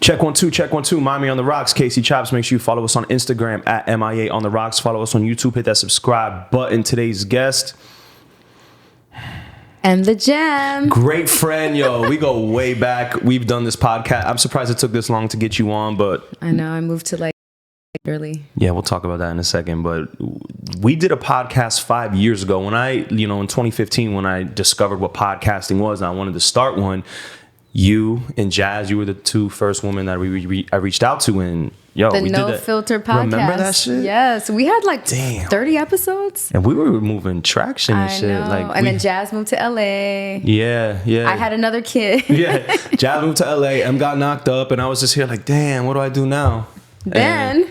Check 1 2, check 1 2. Miami on the Rocks, Casey Chopz. Make sure you follow us on Instagram at MIA on the Rocks. Follow us on YouTube. Hit that subscribe button. Today's guest, Emm The Gem. great friend, yo. We go way back. We've done this podcast. I'm surprised it took this long to get you on, but I know I moved to early. Yeah, we'll talk about that in a second. But we did a podcast 5 years ago when in 2015, when I discovered what podcasting was and I wanted to start one. You and Jazz, you were the two first women that I reached out to, and we No did that. Filter podcast. Remember that shit? Yes, we had 30 episodes, and we were moving traction and I shit. know. Then Jazz moved to LA. Yeah. I had another kid. Yeah, Jazz moved to LA. Em got knocked up, and I was just here like, damn, what do I do now? Then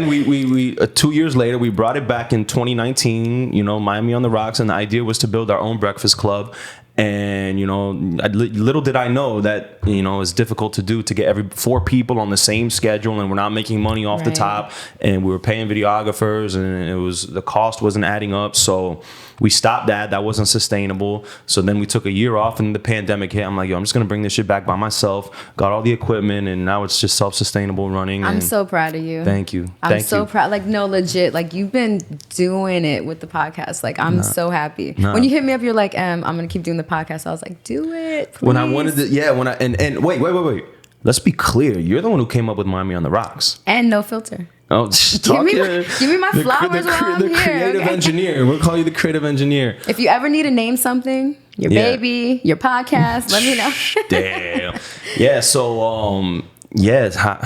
we 2 years later, we brought it back in 2019, Miami on the Rocks. And the idea was to build our own breakfast club. And, little did I know that, it's difficult to do, to get 4 people on the same schedule, and we're not making money off the top, and we were paying videographers, and the cost wasn't adding up. So we stopped that. That wasn't sustainable. So then we took a year off, and the pandemic hit. I'm like, I'm just going to bring this shit back by myself. Got all the equipment, and now it's just self-sustainable running. I'm so proud of you. Thank you. I'm so proud. Legit. You've been doing it with the podcast. I'm so happy. When you hit me up, you're like, I'm going to keep doing the podcast. I was like, do it, please. When I wanted to, wait. Let's be clear. You're the one who came up with Miami on the Rocks. And No Filter. Oh, give me my flowers while I'm here. The creative engineer. We'll call you the creative engineer. If you ever need to name something, your baby, your podcast, let me know. Damn. Yeah. So,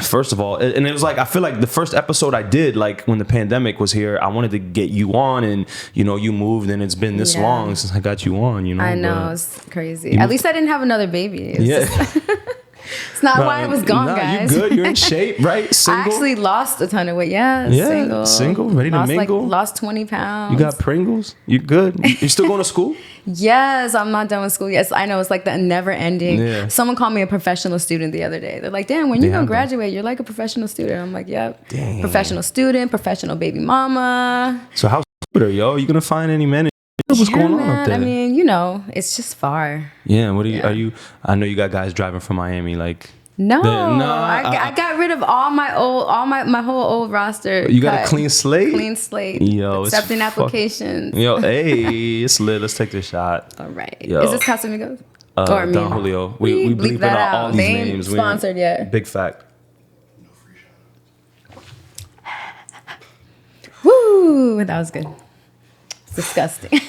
first of all, and it was I feel like the first episode I did, when the pandemic was here, I wanted to get you on, and you moved, and it's been this long since I got you on. I know, it's crazy. At least I didn't have another baby. It's not why I was gone, guys. You good? You're in shape, right? Single? I actually lost a ton of weight. Yeah, single, ready to mingle. Lost 20 pounds. You got Pringles? You good? You still going to school? Yes, I'm not done with school. Yes, I know. It's the never ending. Yeah. Someone called me a professional student the other day. They're like, damn, when you gonna graduate, you're like a professional student. I'm like, yep. Dang. Professional student, professional baby mama. So how's it, yo? You gonna find any men? What's going on up there? I mean, it's just far. Yeah. What are you? I know you got guys driving from Miami, No, I got rid of all my whole old roster. You got a clean slate? Clean slate. Yo, accepting applications. Yo, hey, it's lit. Let's take this shot. All right. Yo. Is this Casamigos? Or Don Julio. We bleep out all these names. Sponsored yet. Big fact. Woo! That was good. It's disgusting.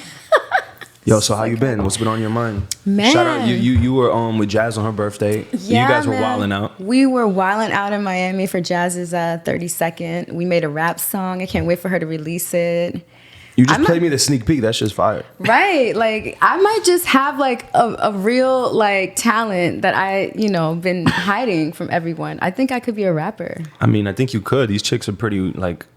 Yo, so how you been? What's been on your mind? Man. Shout out, you were with Jazz on her birthday. Yeah, you guys were wilding out. We were wilding out in Miami for Jazz's 32nd. We made a rap song. I can't wait for her to release it. You just played me the sneak peek. That shit's fire. Right. I might just have a real talent that I, been hiding from everyone. I think I could be a rapper. I mean, I think you could. These chicks are pretty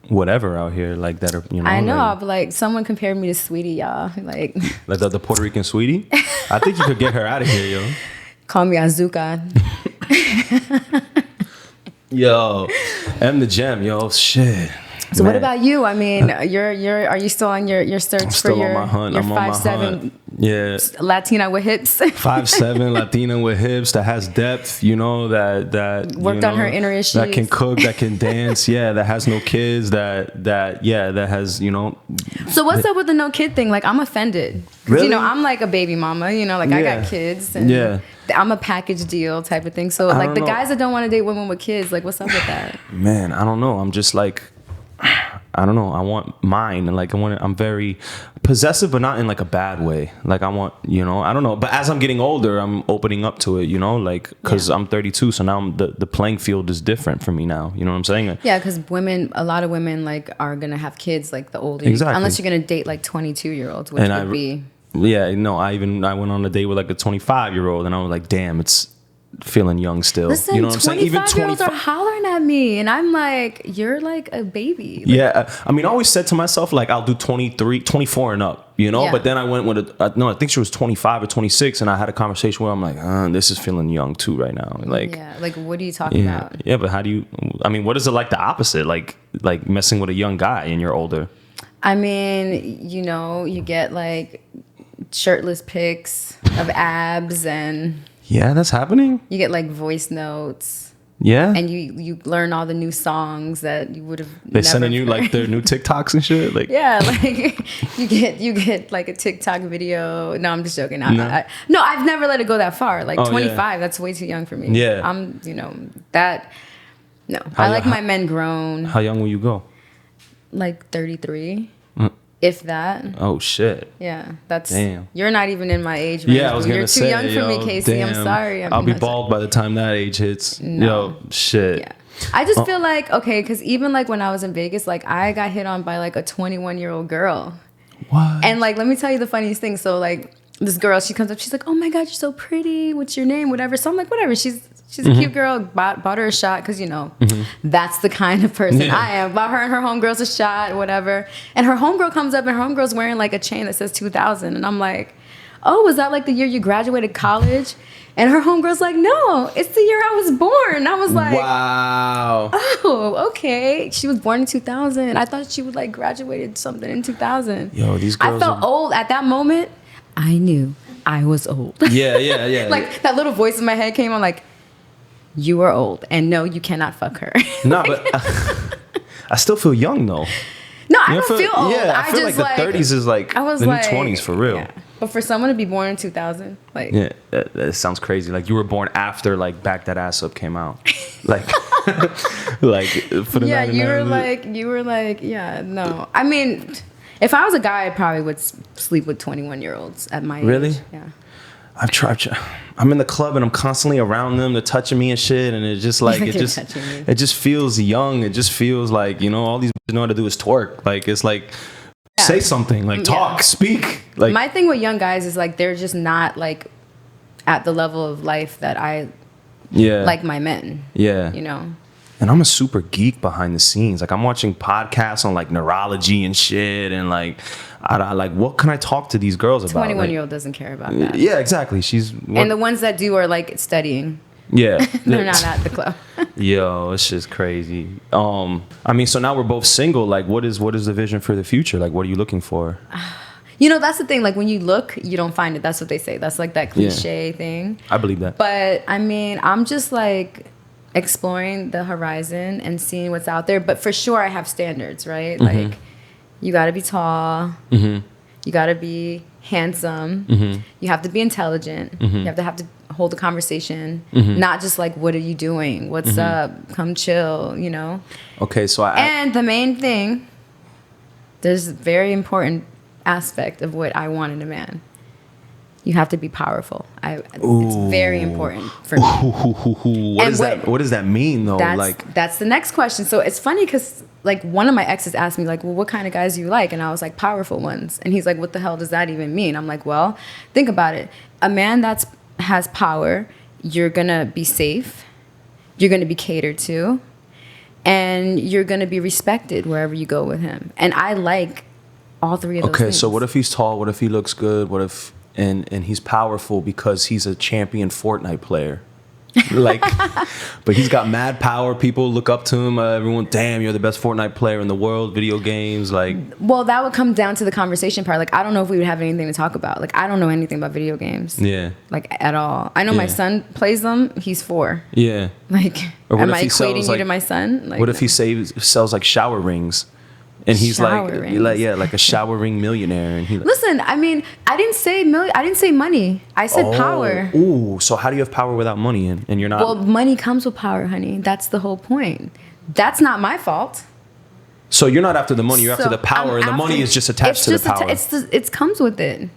whatever out here that are, I know, but someone compared me to Sweetie, y'all. Like the Puerto Rican Sweetie? I think you could get her out of here, yo. Call me Azuka. Yo, Emm The Gem, yo, shit. So what about you? I mean, are you still on your search for your, on my hunt. your I'm 5'7" yeah. Latina with hips? 5'7" Latina with hips that has depth, that worked on her inner issues. That can cook, that can dance, that has no kids, that has, So what's up with the no kid thing? I'm offended. Really? I'm a baby mama, I got kids and I'm a package deal type of thing. So the guys that don't want to date women with kids, what's up with that? Man, I don't know. I'm just I don't know. I want mine, and I'm very possessive, but not in a bad way. I want, I don't know. But as I'm getting older, I'm opening up to it, because I'm 32, so now the playing field is different for me now. You know what I'm saying? Yeah, because a lot of women are gonna have kids the older, exactly. Unless you're gonna date 22-year-olds, which would be. Yeah, no. I went on a date with a 25-year-old, and I was like, damn, it's feeling young still. Listen, you know what I'm saying? Even 25-year-olds are hollering at me, and I'm like, you're a baby. Yeah, I mean, I always said to myself, I'll do 23, 24 and up, But then I went with I think she was 25 or 26, and I had a conversation where I'm like, this is feeling young too right now. What are you talking about? Yeah, but how do you? I mean, what is it the opposite? Like messing with a young guy and you're older. I mean, you get shirtless pics of abs and. Yeah, that's happening. You get like voice notes. Yeah. And you learn all the new songs that you would have. They sending you like their new TikToks and shit. Like yeah, like you get like a TikTok video. No, I'm just joking. No, I've never let it go that far. Like 25, yeah. That's way too young for me. Yeah. I'm that. No, I like my men grown. How young will you go? Like 33. If that. Oh shit. Yeah, that's. Damn. You're not even in my age range. Yeah, I was gonna say. You're too young for me, Casey. Damn. I'm sorry. I'll be bald by the time that age hits. No. Yo, shit. Yeah. I just feel like, okay, because even like when I was in Vegas, like I got hit on by like a 21-year-old girl. What? And like, let me tell you the funniest thing. So like this girl, she comes up, she's like, oh my God, you're so pretty. What's your name? Whatever. So I'm like, whatever. She's a cute girl. Bought her a shot because, you know, that's the kind of person I am. Bought her and her homegirls a shot, whatever. And her homegirl comes up and her homegirl's wearing like a chain that says 2000. And I'm like, oh, was that like the year you graduated college? And her homegirl's like, no, it's the year I was born. I was like, wow. Oh, okay. She was born in 2000. I thought she would like graduated something in 2000. Yo, these girls I felt old at that moment. I knew I was old. Yeah. Like that little voice in my head came on like, you are old and no, you cannot fuck her. No, but I still feel young though. No, I don't feel old. Yeah, I feel like the 30s is like the new 20s for real. Yeah. But for someone to be born in 2000, like yeah, that sounds crazy. Like you were born after like Back That Ass Up came out, like like for the yeah. You were like yeah. No, I mean, if I was a guy, I probably would sleep with 21-year-olds at my age. Really? Yeah. I've tried. I'm in the club and I'm constantly around them. They're touching me and shit, and it's just like it just feels young. It just feels like, you know, all these know how to do is twerk. Like it's like say something, like talk, speak. Like my thing with young guys is like they're just not like at the level of life that I like my men. Yeah, you know. And I'm a super geek behind the scenes. Like I'm watching podcasts on like neurology and shit, and like I like what can I talk to these girls about? 21-year-old doesn't care about that. Yeah, exactly. And the ones that do are like studying. Yeah, they're not at the club. Yo, it's just crazy. I mean, so now we're both single. Like, what is the vision for the future? Like, what are you looking for? You know, that's the thing. Like, when you look, you don't find it. That's what they say. That's like that cliche thing. I believe that. But I mean, I'm just like exploring the horizon and seeing what's out there. But for sure, I have standards, right? Like, you got to be tall. You got to be handsome. You have to be intelligent. You have to hold a conversation. Not just like, what are you doing? What's up? Come chill, you know? Okay, so and the main thing, there's a very important aspect of what I want in a man. You have to be powerful. It's very important for me. What does that mean though? That's the next question. So it's funny because like one of my exes asked me like, well, what kind of guys do you like? And I was like, powerful ones. And he's like, what the hell does that even mean? I'm like, well, think about it. A man has power, you're gonna be safe, you're gonna be catered to, and you're gonna be respected wherever you go with him. And I like all three of those things. Okay, so what if he's tall? What if he looks good? What if and he's powerful because he's a champion Fortnite player? Like, but he's got mad power. People look up to him. Everyone, damn, you're the best Fortnite player in the world. Video games, like. Well, that would come down to the conversation part. Like, I don't know if we would have anything to talk about. Like, I don't know anything about video games. Yeah. Like at all. I know my son plays them. He's 4. Yeah. Like, am I equating you to my son? Like, what if he sells like shower rings? And he's like a shower ring millionaire. And listen, I mean, I didn't say money. I said power. Ooh, so how do you have power without money? And you're not. Well, money comes with power, honey. That's the whole point. That's not my fault. So you're not after the money. You're after the power, and the money is just attached to the power. It comes with it.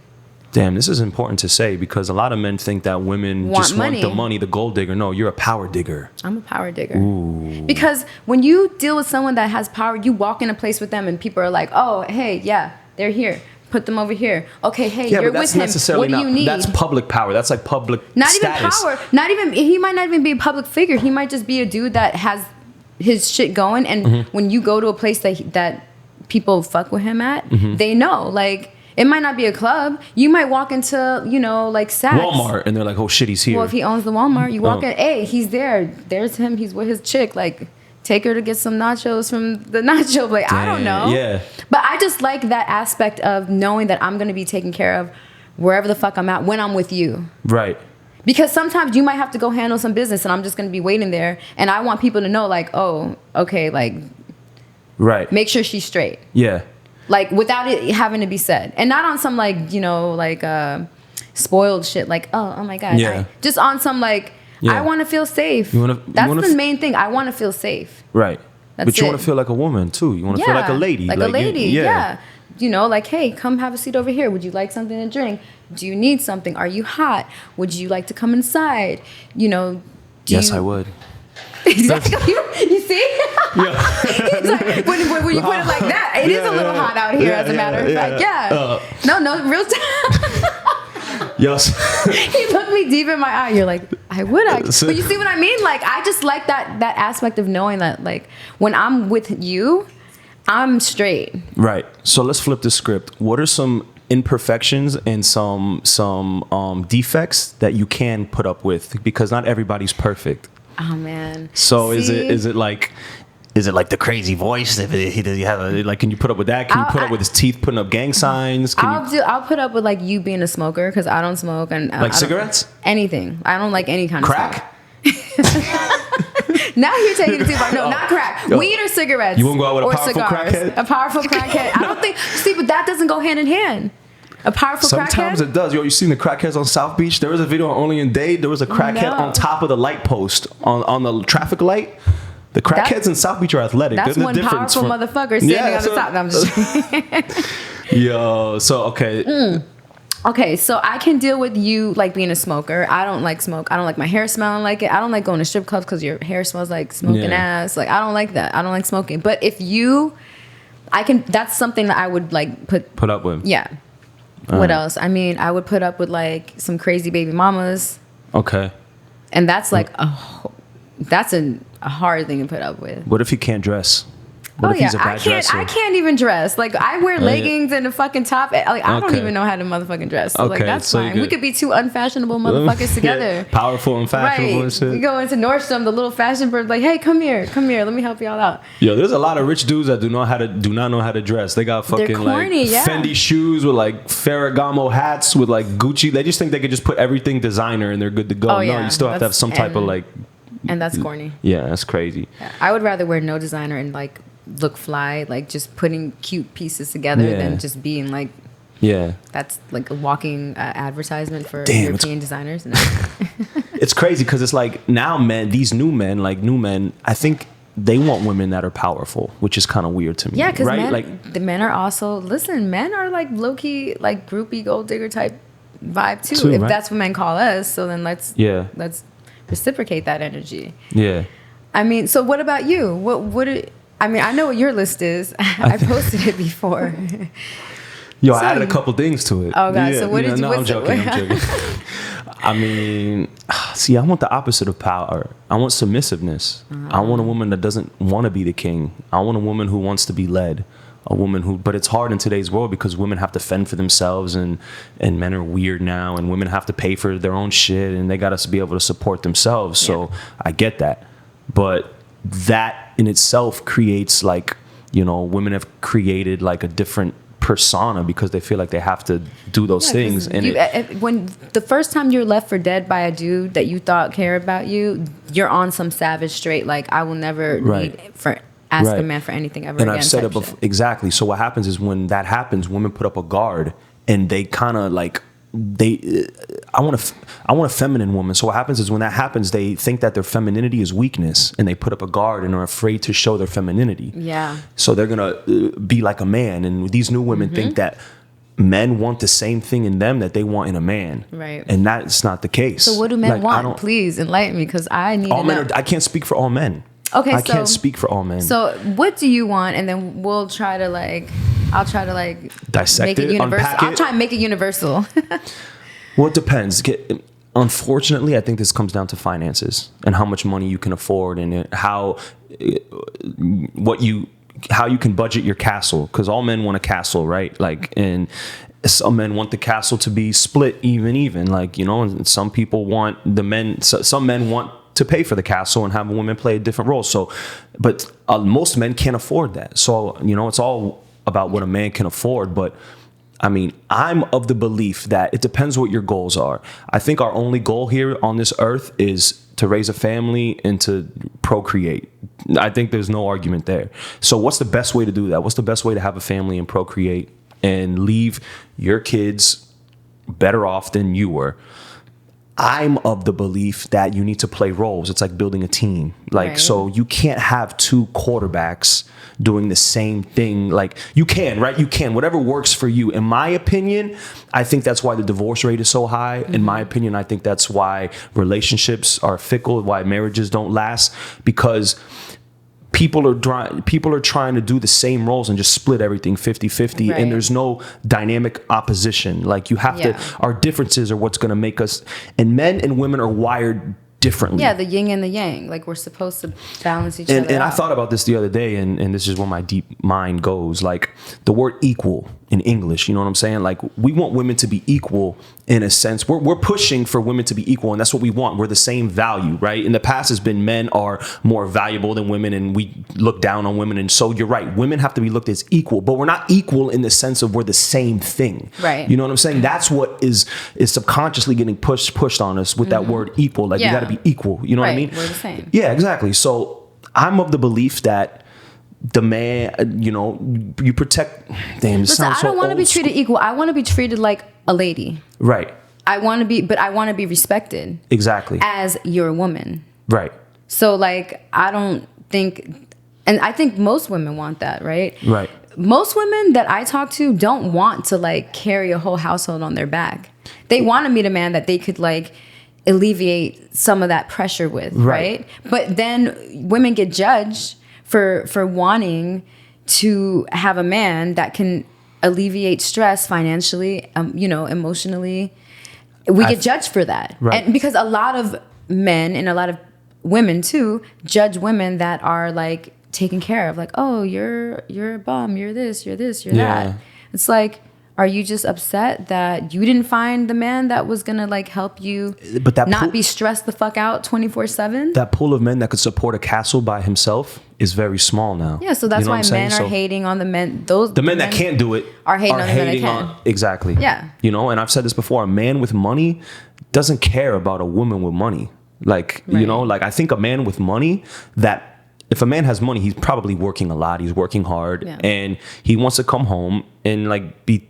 Damn, this is important to say because a lot of men think that women just want the money, the gold digger. No, you're a power digger. I'm a power digger. Ooh. Because when you deal with someone that has power, you walk in a place with them and people are like, oh, hey, yeah, they're here. Put them over here. Okay, hey, you're with him. What do you need? That's public power. That's like public status. Not even power. He might not even be a public figure. He might just be a dude that has his shit going. And when you go to a place that people fuck with him at, they know. Like, it might not be a club. You might walk into, you know, like Saks. Walmart, and they're like, oh, shit, he's here. Well, if he owns the Walmart, you walk in, hey, he's there. There's him. He's with his chick. Like, take her to get some nachos from the nacho place. I don't know. Yeah. But I just like that aspect of knowing that I'm going to be taken care of wherever the fuck I'm at when I'm with you. Right. Because sometimes you might have to go handle some business and I'm just going to be waiting there. And I want people to know, like, oh, okay, like, right. Make sure she's straight. Yeah. Like, without it having to be said. And not on some, like, you know, like, spoiled shit. Like, oh my God. Yeah. Just on some, like, I want to feel safe. That's the main thing. I want to feel safe. Right. But you want to feel like a woman, too. You want to feel like a lady. Like a lady, yeah. You know, like, hey, come have a seat over here. Would you like something to drink? Do you need something? Are you hot? Would you like to come inside? You know, I would. Exactly. You see? Yeah. Like, when you put it like that, it is a little hot out here, as a matter of fact. Yeah. No, real time. Yes. He looked me deep in my eye. You're like, I would actually. But you see what I mean? Like, I just like that aspect of knowing that, like, when I'm with you, I'm straight. Right. So let's flip the script. What are some imperfections and some defects that you can put up with? Because not everybody's perfect. Oh man. So is it like the crazy voice? Does he have can you put up with that? Can you put up with his teeth putting up gang signs? I'll put up with like you being a smoker because I don't smoke and like cigarettes. Anything. I don't like any kind of crack. Now you're taking it too far. No, not crack. Weed or cigarettes. You won't go out with a powerful cigars. Crackhead? A powerful crackhead. I don't think. See, but that doesn't go hand in hand. A powerful crackhead? Sometimes it does. Yo, you seen the crackheads on South Beach? There was a video on Only in Dade. There was a crackhead on top of the light post on the traffic light. The crackheads in South Beach are athletic. That's one powerful motherfucker standing on the top. No, I'm just Yo, so okay. Okay, so I can deal with you like being a smoker. I don't like smoke. I don't like my hair smelling like it. I don't like going to strip clubs because your hair smells like smoking ass. Like, I don't like that. I don't like smoking. But if that's something that I would like put up with. Yeah. What else? I mean, I would put up with like some crazy baby mamas. Okay. And that's like that's a hard thing to put up with. What if he can't dress? What if he's a bad dresser? I can't even dress. Like, I wear leggings and a fucking top. Like, I don't even know how to motherfucking dress. So, like, that's fine. We could be two unfashionable motherfuckers together. Powerful and fashionable and shit. We go into Nordstrom, the little fashion bird, like, hey, come here. Let me help y'all out. Yo, there's a lot of rich dudes that do not know how to dress. They got fucking corny, like Fendi shoes with like Ferragamo hats with like Gucci. They just think they could just put everything designer and they're good to go. No, you still have to have some type of like. And that's corny. Yeah, that's crazy. I would rather wear no designer and like look fly, like just putting cute pieces together than just being like, that's like a walking advertisement for European designers. No. It's crazy because it's like now these new men, I think they want women that are powerful, which is kind of weird to me. Yeah, because right? the men are also, men are like low-key, like groupie gold digger type vibe too if that's what men call us. So then let's reciprocate that energy. Yeah. I mean, so what about you? I know what your list is. I posted it before. Yo, I added a couple things to it. Oh, God. So what did you... No, I'm joking. I mean, see, I want the opposite of power. I want submissiveness. I want a woman that doesn't want to be the king. I want a woman who wants to be led. A woman who... But it's hard in today's world because women have to fend for themselves and men are weird now and women have to pay for their own shit and they got to be able to support themselves. So I get that. But that in itself creates like, women have created like a different persona because they feel like they have to do those things. And when the first time you're left for dead by a dude that you thought cared about you, you're on some savage straight, like, I will never ask a man for anything ever again. And I've said it before. Exactly. So what happens is when that happens, women put up a guard and they kind of like, I want a feminine woman. So what happens is when that happens, they think that their femininity is weakness and they put up a guard and are afraid to show their femininity. Yeah. So they're going to be like a man. And these new women think that men want the same thing in them that they want in a man. Right. And that's not the case. So what do men want? Please enlighten me because I need to know. I can't speak for all men. Okay, I can't speak for all men. So what do you want? And then we'll try to like... I'll try to like dissect it, unpack it. I'll try and make it universal. Well, it depends. Unfortunately, I think this comes down to finances and how much money you can afford and how you can budget your castle. Because all men want a castle, right? Like, and some men want the castle to be split even. Like, and some people want some men want to pay for the castle and have women play a different role. So, but most men can't afford that. So, it's all about what a man can afford, but I mean, I'm of the belief that it depends what your goals are. I think our only goal here on this earth is to raise a family and to procreate. I think there's no argument there. So what's the best way to do that? What's the best way to have a family and procreate and leave your kids better off than you were? I'm of the belief that you need to play roles. It's like building a team. Like, right. So you can't have two quarterbacks doing the same thing. Like, you can, right? You can. Whatever works for you. In my opinion, I think that's why the divorce rate is so high. In my opinion, I think that's why relationships are fickle, why marriages don't last, because people are trying to do the same roles and just split everything 50-50, right. And there's no dynamic opposition. Like, you have to, our differences are what's going to make us, and men and women are wired differently. Yeah, the yin and the yang. Like, we're supposed to balance each other out. And I thought about this the other day, and this is where my deep mind goes. Like, the word equal in English, you know what I'm saying? Like, we want women to be equal in a sense. We're pushing for women to be equal, and that's what we want. We're the same value, right? In the past, it's been men are more valuable than women, and we look down on women. And so you're right. Women have to be looked as equal, but we're not equal in the sense of we're the same thing. Right. You know what I'm saying? That's what is subconsciously getting pushed on us with that word equal. Like, you got to be equal. You know what I mean? We're the same. Yeah, exactly. So I'm of the belief that the man, you know, you protect. Damn, listen, I don't want to be treated equal. I want to be treated like a lady. Right. I want to be respected. Exactly. As your woman. Right. So, like, I don't think, and I think most women want that, right? Right. Most women that I talk to don't want to, like, carry a whole household on their back. They want to meet a man that they could, like, alleviate some of that pressure with, right? But then women get judged for wanting to have a man that can alleviate stress financially, you know, emotionally. We get judged for that. Right. And because a lot of men and a lot of women too judge women that are, like, taken care of. Like, oh, you're a bum, you're this, you're that. It's like, are you just upset that you didn't find the man that was gonna, like, help you not be stressed the fuck out 24/7? That pool of men that could support a castle by himself is very small now. Yeah, so that's why men are hating on the men. The men that can't do it are hating on the men that can. Exactly. Yeah. You know, and I've said this before. A man with money doesn't care about a woman with money. Like, you know, like, I think a man with money, that if a man has money, he's probably working a lot. He's working hard, and he wants to come home and, like, be.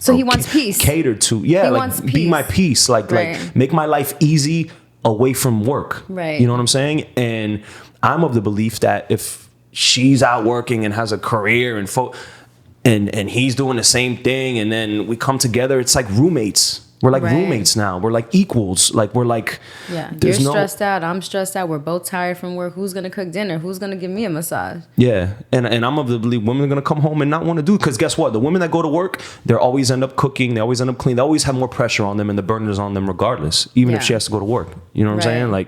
So he wants peace. Catered to, he wants peace. Be my peace. Like make my life easy away from work. Right. You know what I'm saying? And I'm of the belief that if she's out working and has a career and he's doing the same thing, and then we come together, it's like roommates. We're like roommates now. We're like equals. Like, we're like, you're stressed out. I'm stressed out. We're both tired from work. Who's going to cook dinner? Who's going to give me a massage? Yeah. And I'm of the belief women are going to come home and not want to do it. Because guess what? The women that go to work, they always end up cooking. They always end up cleaning. They always have more pressure on them, and the burden is on them regardless, even if she has to go to work. You know what I'm saying? Like,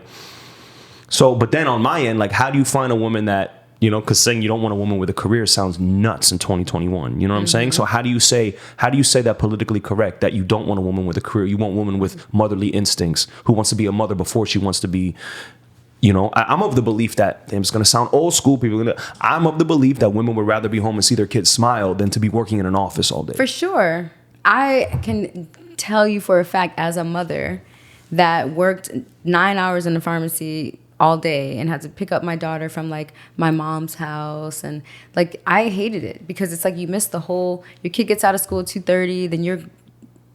so, but then on my end, like, how do you find a woman that, you know, because saying you don't want a woman with a career sounds nuts in 2021. You know what I'm saying? So how do you say that politically correct, that you don't want a woman with a career? You want a woman with motherly instincts who wants to be a mother before she wants to be, you know, I'm of the belief that, it's going to sound old school. I'm of the belief that women would rather be home and see their kids smile than to be working in an office all day. For sure. I can tell you for a fact, as a mother that worked 9 hours in the pharmacy all day and had to pick up my daughter from, like, my mom's house, and, like, I hated it because it's like you miss the whole, your kid gets out of school at 2:30, then you're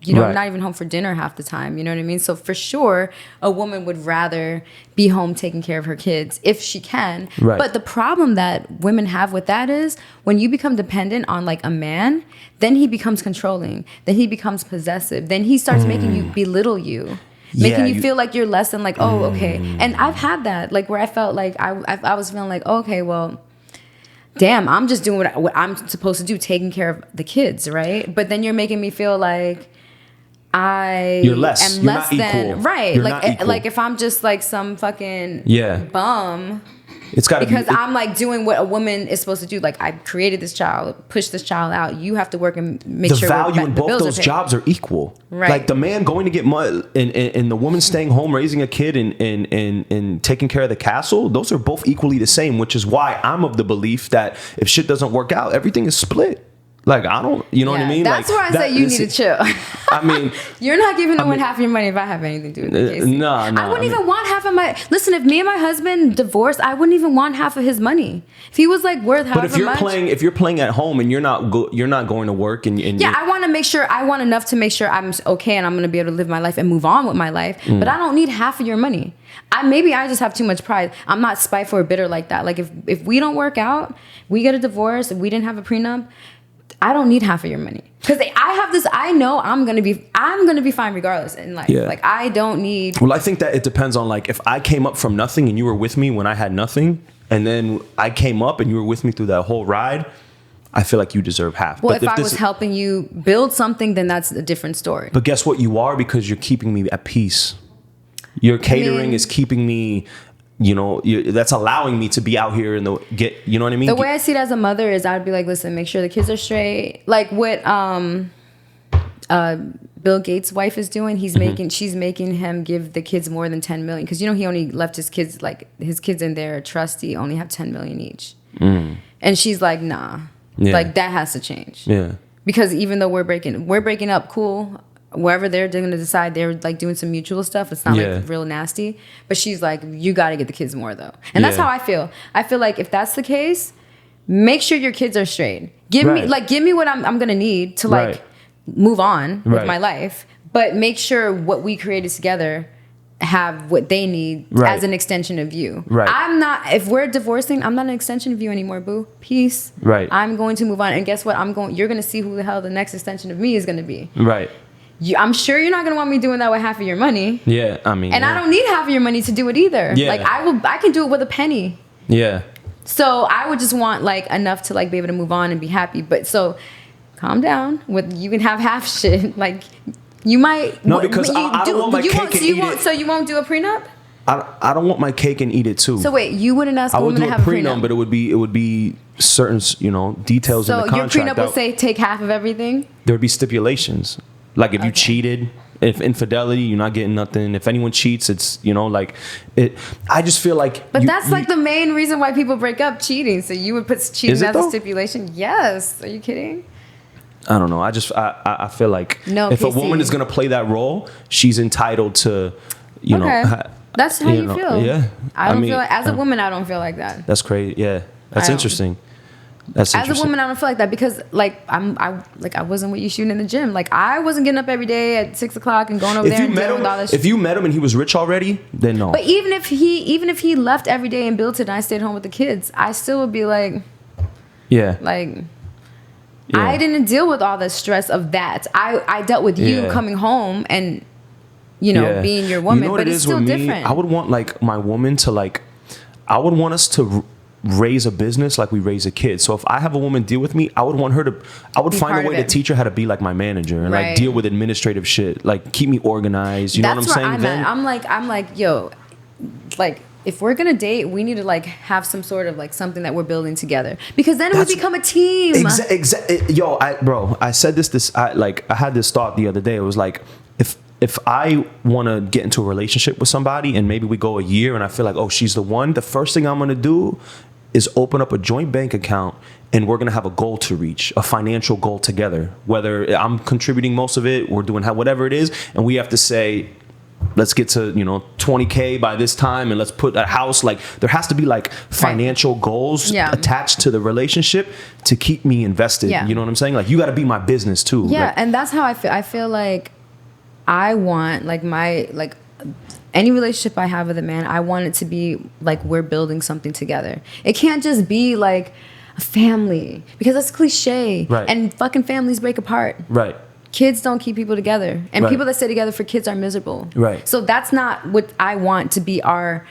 not even home for dinner half the time, you know what I mean? So for sure a woman would rather be home taking care of her kids if she can. But the problem that women have with that is when you become dependent on, like, a man, then he becomes controlling, then he becomes possessive, then he starts making you belittle you. Making you feel like you're less than, like, oh, okay. And I've had that, like, where I felt like I was feeling like, oh, okay, well, damn, I'm just doing what I'm supposed to do, taking care of the kids, right? But then you're making me feel like you're less. Am less than, right? Like if I'm just, like, some fucking bum. It's got to be, because I'm, like, doing what a woman is supposed to do. Like, I created this child, pushed this child out. You have to work and make sure the value in both those jobs are equal. Right. Like, the man going to get money and the woman staying home raising a kid and taking care of the castle. Those are both equally the same, which is why I'm of the belief that if shit doesn't work out, everything is split. Like, I don't, you know what I mean? That's like, where I say you need to chill. I mean, you're not giving no one half your money if I have anything to do with the case. No. I wouldn't even want half of my. Listen, if me and my husband divorced, I wouldn't even want half of his money. If he was like worth however much. But if you're playing at home and you're not going to work and yeah, I want to make sure. I want enough to make sure I'm okay and I'm going to be able to live my life and move on with my life. But I don't need half of your money. Maybe I just have too much pride. I'm not spiteful or bitter like that. Like if we don't work out, we get a divorce, if we didn't have a prenup, I don't need half of your money because I have this. I know I'm gonna be fine regardless in life. Yeah. Like I don't need. Well, I think that it depends on like if I came up from nothing and you were with me when I had nothing, and then I came up and you were with me through that whole ride. I feel like you deserve half. Well, if I was helping you build something, then that's a different story. But guess what? You are, because you're keeping me at peace. Your catering is keeping me. You know, that's allowing me to be out here and you know what I mean? The way I see it as a mother is I'd be like, listen, make sure the kids are straight. Like what Bill Gates' wife is doing, she's making him give the kids more than 10 million. Because, you know, he only left his kids in their trustee only have 10 million each. And she's like, nah, like that has to change. Yeah. Because even though we're breaking up, cool. Wherever they're going to decide, they're like doing some mutual stuff. It's not like real nasty. But she's like, you got to get the kids more though. And that's how I feel. I feel like if that's the case, make sure your kids are straight. Give me what I'm going to need to like move on with my life. But make sure what we created together have what they need as an extension of you. Right. If we're divorcing, I'm not an extension of you anymore, boo. Peace. Right. I'm going to move on. And guess what? You're going to see who the hell the next extension of me is going to be. Right. I'm sure you're not going to want me doing that with half of your money. Yeah, I mean. And I don't need half of your money to do it either. Yeah. Like I can do it with a penny. Yeah. So I would just want like enough to like be able to move on and be happy. But so calm down. You can have half shit. Like you might. No, because I don't want my cake and eat it. So you won't do a prenup? I don't want my cake and eat it too. So wait, you wouldn't ask a woman to have a prenup? But it would be certain, details in the contract. So your prenup would say take half of everything? There would be stipulations. Like if you cheated, if infidelity, you're not getting nothing. If anyone cheats, it's, I just feel like. But that's like the main reason why people break up, cheating. So you would put cheating as a stipulation? Yes. Are you kidding? I don't know. I feel like if a woman is going to play that role, she's entitled to, that's how you feel. Yeah. I don't feel like, as a woman, I don't feel like that. That's crazy. Yeah. That's interesting. As a woman, I don't feel like that because like I wasn't with you shooting in the gym. Like I wasn't getting up every day at 6 o'clock and going over there and dealing with all this. If you met him and he was rich already, then no. But even if he left every day and built it and I stayed home with the kids, I still would be like, I didn't deal with all the stress of that. I dealt with you coming home and being your woman, but it's still different. I would want like my woman to I would want us to raise a business like we raise a kid. So if I have a woman deal with me, I would want her to, I would find a way to teach her how to be like my manager and like deal with administrative shit, like keep me organized. You know what I'm saying? I'm like, yo, like if we're gonna date, we need to like have some sort of like something that we're building together, because then we become a team. Yo, I said this, I had this thought the other day. It was like, if I want to get into a relationship with somebody and maybe we go a year and I feel like, oh, she's the one, the first thing I'm going to do is open up a joint bank account and we're going to have a goal to reach, a financial goal together. Whether I'm contributing most of it, we're doing whatever it is, and we have to say, let's get to, $20K by this time and let's put a house. Like there has to be like financial goals attached to the relationship to keep me invested. Yeah. You know what I'm saying? Like you got to be my business too. Yeah, and that's how I feel. I feel like I want any relationship I have with a man, I want it to be like we're building something together. It can't just be like a family, because that's cliche. Right. And fucking families break apart. Right. Kids don't keep people together. And people that stay together for kids are miserable. Right. So that's not what I want to be our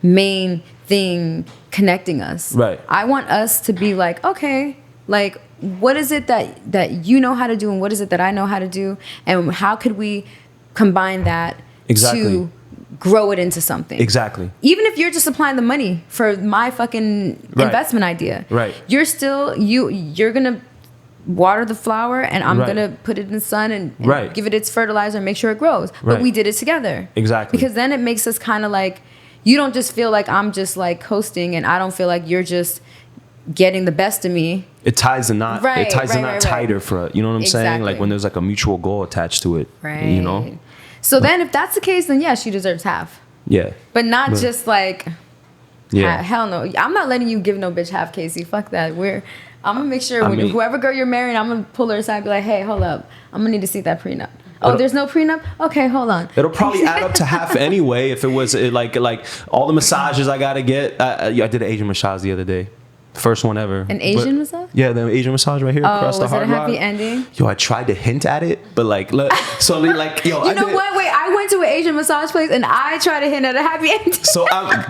main thing connecting us. Right. I want us to be like, okay, like what is it that you know how to do and what is it that I know how to do, and how could we combine that to grow it into something. Exactly. Even if you're just applying the money for my fucking investment idea. Right. You're still you're gonna water the flower and I'm gonna put it in the sun and give it its fertilizer and make sure it grows. But we did it together. Exactly. Because then it makes us kind of like, you don't just feel like I'm just like coasting, and I don't feel like you're just getting the best of me. It ties the knot. Right, it ties the knot right. tighter for, you know what I'm saying? Like when there's like a mutual goal attached to it. Right. You know? So then if that's the case, then yeah, she deserves half. Yeah. But not just like, yeah. Hell no. I'm not letting you give no bitch half, Casey. Fuck that. I'm going to make sure whoever girl you're marrying, I'm going to pull her aside and be like, hey, hold up. I'm going to need to see that prenup. Oh, there's no prenup? Okay, hold on. It'll probably add up to half anyway if it was like all the massages I got to get. I did an Asian massage the other day. First one ever. An Asian massage? Yeah, the Asian massage right here across the Hard Rock. Was it a happy ending? Yo, I tried to hint at it, but like, look, so like, yo, you know what? Wait, I went to an Asian massage place and I tried to hint at a happy ending. So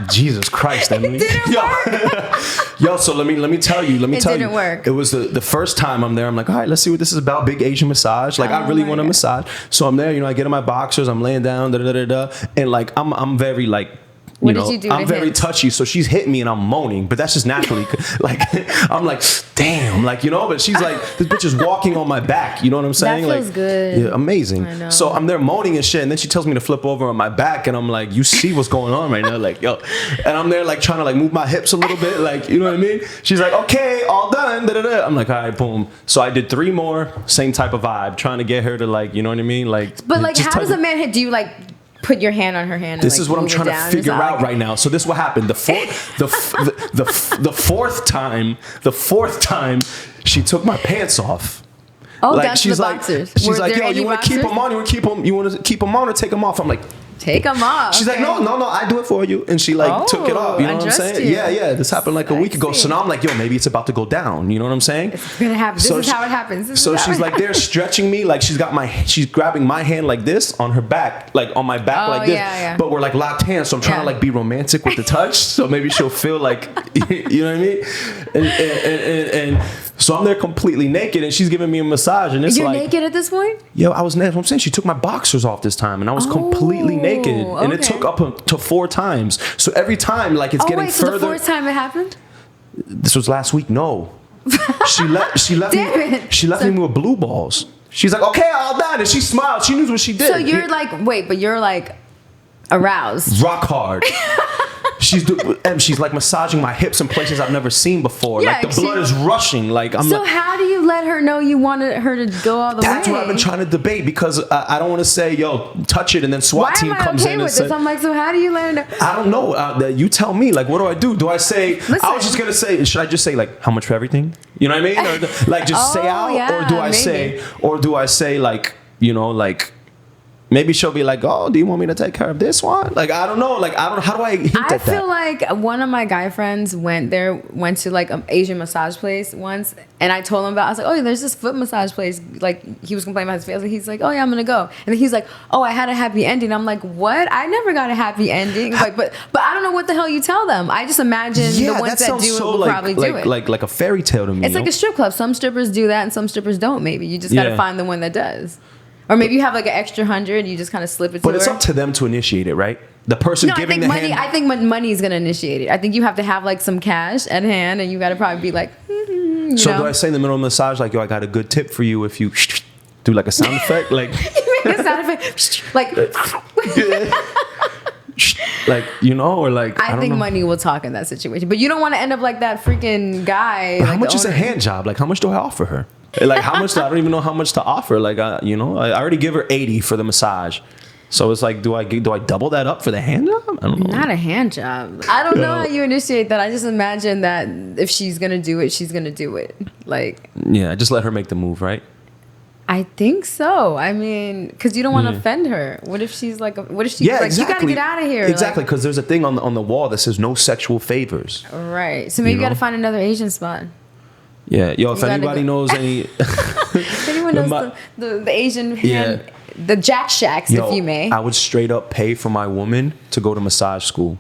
Jesus Christ, Emily. It didn't work. Yo, so let me tell you. It didn't work. It was the first time I'm there. I'm like, all right, let's see what this is about. Big Asian massage. Like, I really want a massage. So I'm there. You know, I get in my boxers. I'm laying down. And like, I'm very like. What did you do? I'm very touchy, so she's hitting me and I'm moaning, but that's just naturally. Like, I'm like, damn, like, you know, but she's like, this bitch is walking on my back, you know what I'm saying? That feels like, good. Yeah, amazing. I know. So I'm there moaning and shit, and then she tells me to flip over on my back, and I'm like, you see what's going on right now? Like, yo, and I'm there like trying to like move my hips a little bit, like, you know what I mean? She's like, okay, all done, da-da-da. I'm like, all right, boom. So I did 3 more, same type of vibe, trying to get her to like, you know what I mean? Like, but like, how does a man hit? Do you like put your hand on her hand? This and, like, is what I'm trying to figure out right now. So this is what happened. The fourth time, she took my pants off. Oh, like, that's the boxers. She's like, yo, you want to keep them on? You want to keep them on or take them off? I'm like, take them off. She's like, no, I do it for you. And she like took it off. You know what I'm saying? You. Yeah. This happened like a week ago. So now I'm like, yo, maybe it's about to go down. You know what I'm saying? It's gonna happen. This is how it happens. So she's like there stretching me, like she's grabbing my hand like this on her back, like on my back like this. Yeah. But we're like locked hands, so I'm trying to like be romantic with the touch. So maybe she'll feel like, you know what I mean? And so I'm there completely naked, and she's giving me a massage, and it's You're like, naked at this point? Yo, I was naked. I'm saying she took my boxers off this time, and I was completely naked, and it took up to 4 times. So every time, like it's getting further. So the 4th time it happened? This was last week. No, she left me with blue balls. She's like, okay, all done, and she smiled. She knew what she did. So you're but you're like aroused, rock hard. She's like massaging my hips in places I've never seen before. Yeah, like the blood is rushing. Like I'm. So like, how do you let her know you wanted her to go all the way? That's what I've been trying to debate, because I don't want to say, yo, touch it, and then SWAT team comes in and says, I'm like, so how do you let her know? I don't know. You tell me. Like, what do I do? Do I say? Listen. I was just gonna say. Should I just say like, how much for everything? You know what I mean? Or like just say out, or do I say like, you know, like. Maybe she'll be like, oh, do you want me to take care of this one? Like, I don't know. Like, how do I hint at that? I feel like one of my guy friends went to like an Asian massage place once. And I told him I was like, oh, there's this foot massage place. Like, he was complaining about his face. He's like, oh, yeah, I'm going to go. And then he's like, oh, I had a happy ending. I'm like, what? I never got a happy ending. Like, but I don't know what the hell you tell them. I just imagine the ones that do it will probably do it. Like a fairy tale to me. It's like a strip club. Some strippers do that and some strippers don't, maybe. You just got to find the one that does. Or maybe you have like an extra 100, you just kind of slip it to her. But it's up to them to initiate it, right? The person giving the hand. I think money is going to initiate it. I think you have to have like some cash at hand, and you got to probably be like, you so know? Do I say in the middle of the massage, like, yo, I got a good tip for you if you do like a sound effect? Like, you make a sound effect, like, like, you know, or like, I think money will talk in that situation. But you don't want to end up like that freaking guy. But how much is a hand job? Like, how much do I offer her? Like, how much? I don't even know how much to offer. Like, you know, I already give her 80 for the massage. So it's like, do I double that up for the hand job? I don't know. Not a hand job. I don't know how you initiate that. I just imagine that if she's gonna do it, she's gonna do it. Like, yeah, just let her make the move, right? I think so. I mean, because you don't want to offend her. What if she's like, exactly. You gotta get out of here. Exactly, because there's a thing on the wall that says no sexual favors. Right. So maybe you gotta find another Asian spot. Yeah, yo, if anybody knows any... if anyone knows the Asian hand, the Jack Shacks, if you may. I would straight up pay for my woman to go to massage school.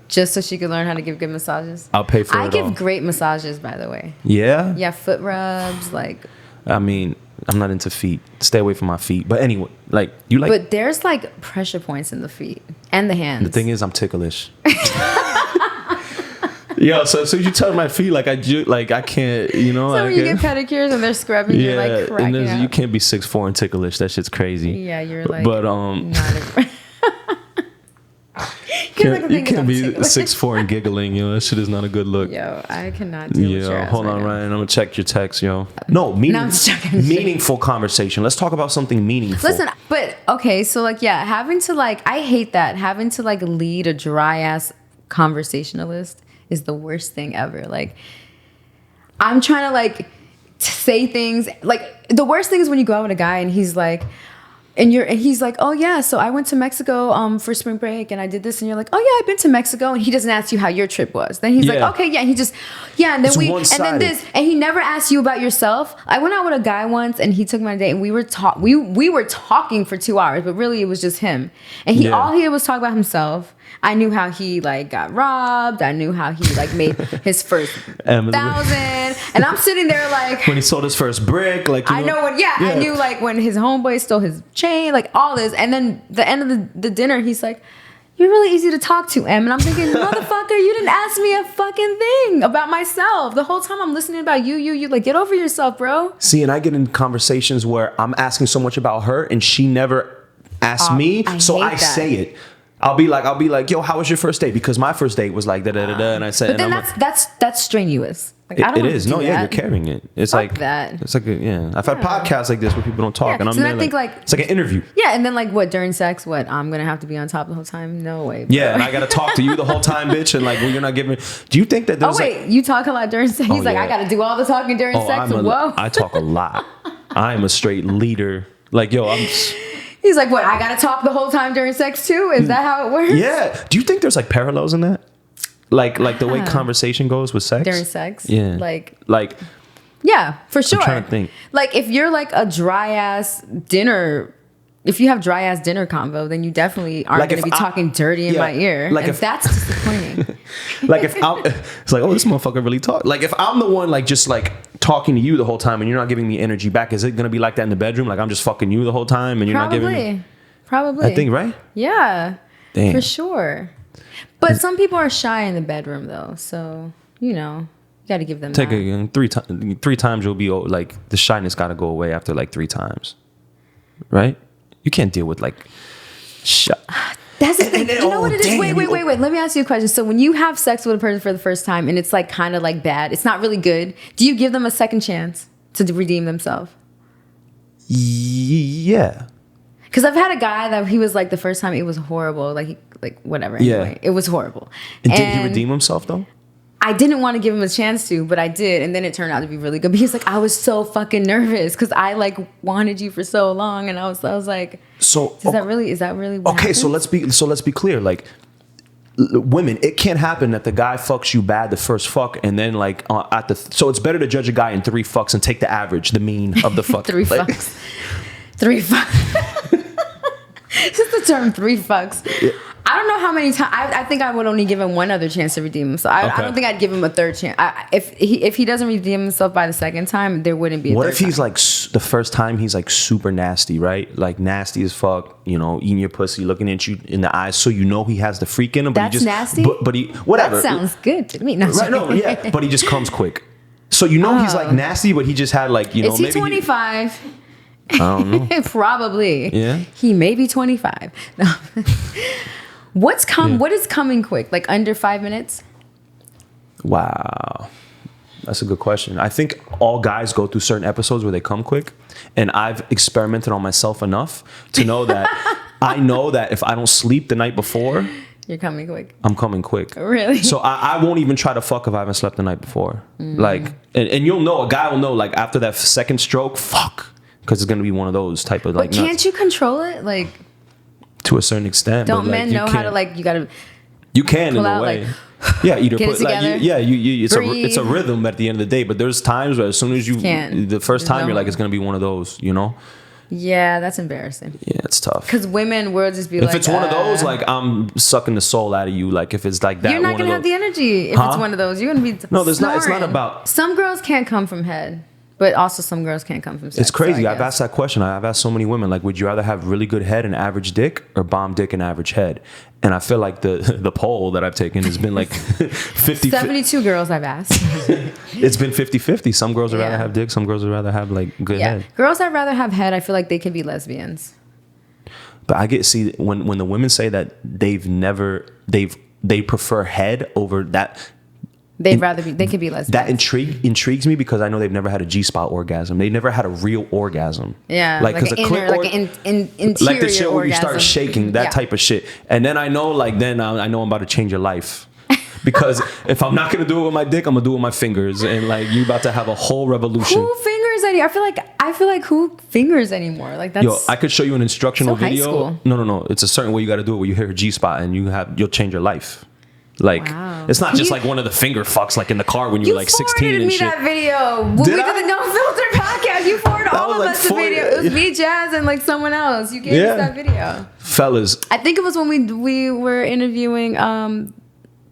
Just so she could learn how to give good massages? I'll pay for it all. I give great massages, by the way. Yeah? Yeah, foot rubs, like... I mean, I'm not into feet. Stay away from my feet. But anyway, like, you like... But there's, like, pressure points in the feet and the hands. The thing is, I'm ticklish. Yo, so you touch my feet like I can't, you know. So when you get pedicures and they're scrubbing, you're like cracking up. You can't be 6'4" and ticklish. That shit's crazy. Yeah, you're like. But You can't be 6'4" and giggling, yo. That shit is not a good look. Yo, I cannot deal with your ass hold on, right now. Ryan. I'm gonna check your text, yo. No, meaningful conversation. Let's talk about something meaningful. Listen, but okay, so like, yeah, having to like, I hate that. Having to like lead a dry ass conversationalist is the worst thing ever. Like, I'm trying to like say things. Like, the worst thing is when you go out with a guy and he's like, and he's like, oh yeah, so I went to Mexico for spring break and I did this, and you're like, oh yeah, I've been to Mexico, and he doesn't ask you how your trip was. Then he's like, okay, yeah, and then and then this, and he never asked you about yourself. I went out with a guy once and he took me on a date and we were talking for 2 hours, but really it was just him. And all he did was talk about himself. I knew how he like got robbed. I knew how he like made his first 1,000. And I'm sitting there like, when he sold his first brick, like, I knew like when his homeboy stole his chain, like all this. And then the end of the dinner, he's like, you're really easy to talk to, Em. And I'm thinking, motherfucker, you didn't ask me a fucking thing about myself. The whole time I'm listening about you. Like, get over yourself, bro. See, and I get in conversations where I'm asking so much about her and she never asks me. So I say it. I'll be like, yo, how was your first date? Because my first date was like da da da da, and I said, but then that's strenuous. Like, I don't it is. No, yeah, you're carrying it. It's Fuck like that. It's like I've had podcasts like this where people don't talk, and I'm so there, I think like it's like an interview. Yeah, and then like what during sex? What I'm gonna have to be on top the whole time? No way. Bro. Yeah, and I gotta talk to you the whole time, bitch, and like, well, you're not giving. Do you think that there's? Oh wait, you talk a lot during sex. He's like, I gotta do all the talking during sex. Whoa, I talk a lot. I am a straight leader. Like, yo, He's like, what? I gotta talk the whole time during sex too? Is that how it works? Yeah. Do you think there's like parallels in that? Like the way conversation goes with sex during sex. Yeah. Like. Yeah, for sure. I'm trying to think. Like if you're like a dry ass dinner. If you have dry ass dinner convo, then you definitely aren't going to be talking dirty in my ear. Like if that's disappointing. Like if it's like, oh, this motherfucker really talk. Like if I'm the one like just like talking to you the whole time and you're not giving me energy back, is it going to be like that in the bedroom? Like I'm just fucking you the whole time and you're not giving me. Probably. I think right. Yeah. Damn. For sure. But some people are shy in the bedroom though, so you got to give them. Three times you'll be like the shyness got to go away after like 3 times, right? You can't deal with like That's the thing. You know what it is? Wait. Let me ask you a question. So when you have sex with a person for the first time and it's like kind of like bad, it's not really good. Do you give them a second chance to redeem themselves? Yeah. Because I've had a guy that he was like the first time it was horrible. Like whatever. Anyway, it was horrible. And did he redeem himself though? I didn't want to give him a chance to, but I did, and then it turned out to be really good. But he's like, I was so fucking nervous because I like wanted you for so long, and I was like, so is that really what okay? happens? So let's be clear, like women, it can't happen that the guy fucks you bad the first fuck, and then like so it's better to judge a guy in 3 fucks and take the average, the mean of the fuck. 3 fucks. 3 fucks. Just the term 3 fucks. Yeah. I don't know how many times. I think I would only give him one other chance to redeem himself. I don't think I'd give him a third chance. If he doesn't redeem himself by the second time, there wouldn't be a third time. What if he's like the first time he's like super nasty, right? Like nasty as fuck, eating your pussy, looking at you in the eyes, so he has the freak in him. But that's he just, nasty? But he, whatever. That sounds good to me. No, right, no, yeah. But he just comes quick. So he's like nasty, but he just had like, Is he 25? I don't know. Probably. Yeah. He may be 25. No. What is coming quick? Like under 5 minutes? Wow. That's a good question. I think all guys go through certain episodes where they come quick. And I've experimented on myself enough to know that I know that if I don't sleep the night before, you're coming quick. I'm coming quick. Really? So I won't even try to fuck if I haven't slept the night before. Like, and you'll know, a guy will know, like after that second stroke, fuck. Because it's going to be one of those type of like. But can't you control it? Like. To a certain extent. Don't men know how to like? You gotta. You can in a way. Yeah, either put like it's a rhythm at the end of the day. But there's times where as soon as the first time you're like, it's gonna be one of those, Yeah, that's embarrassing. Yeah, it's tough. Because women will just be like, if it's one of those, like I'm sucking the soul out of you. Like if it's like that, you're not gonna have the energy. If it's one of those, you're gonna be. No, there's not. It's not about. Some girls can't come from head. But also some girls can't come from sex. It's crazy. So I've asked that question. I've asked so many women, like, would you rather have really good head and average dick or bomb dick and average head? And I feel like the poll that I've taken has been like 50. 72 girls I've asked. It's been 50-50. Some girls would rather have dick. Some girls would rather have like good head. Girls that rather have head, I feel like they can be lesbians. But when the women say that they've never they prefer head over that. They could be lesbians. That intrigues me because I know they've never had a G-spot orgasm. They never had a real orgasm. Yeah, like an interior like the shit where you start orgasm. shaking, that type of shit. And then I know, I know I'm about to change your life. Because if I'm not gonna do it with my dick, I'm gonna do it with my fingers, and like you about to have a whole revolution. Who fingers anymore? I feel like who fingers anymore? Like that's. Yo, I could show you an instructional so video. High school. No. It's a certain way you got to do it where you hit a G-spot and you'll change your life. Like it's not just like one of the finger fucks like in the car when you're like 16 and shit. You forwarded me that video when we did the No Filter podcast. You forwarded all of us the video. It was me, Jazz, and like someone else. You gave us that video, fellas. I think it was when we were interviewing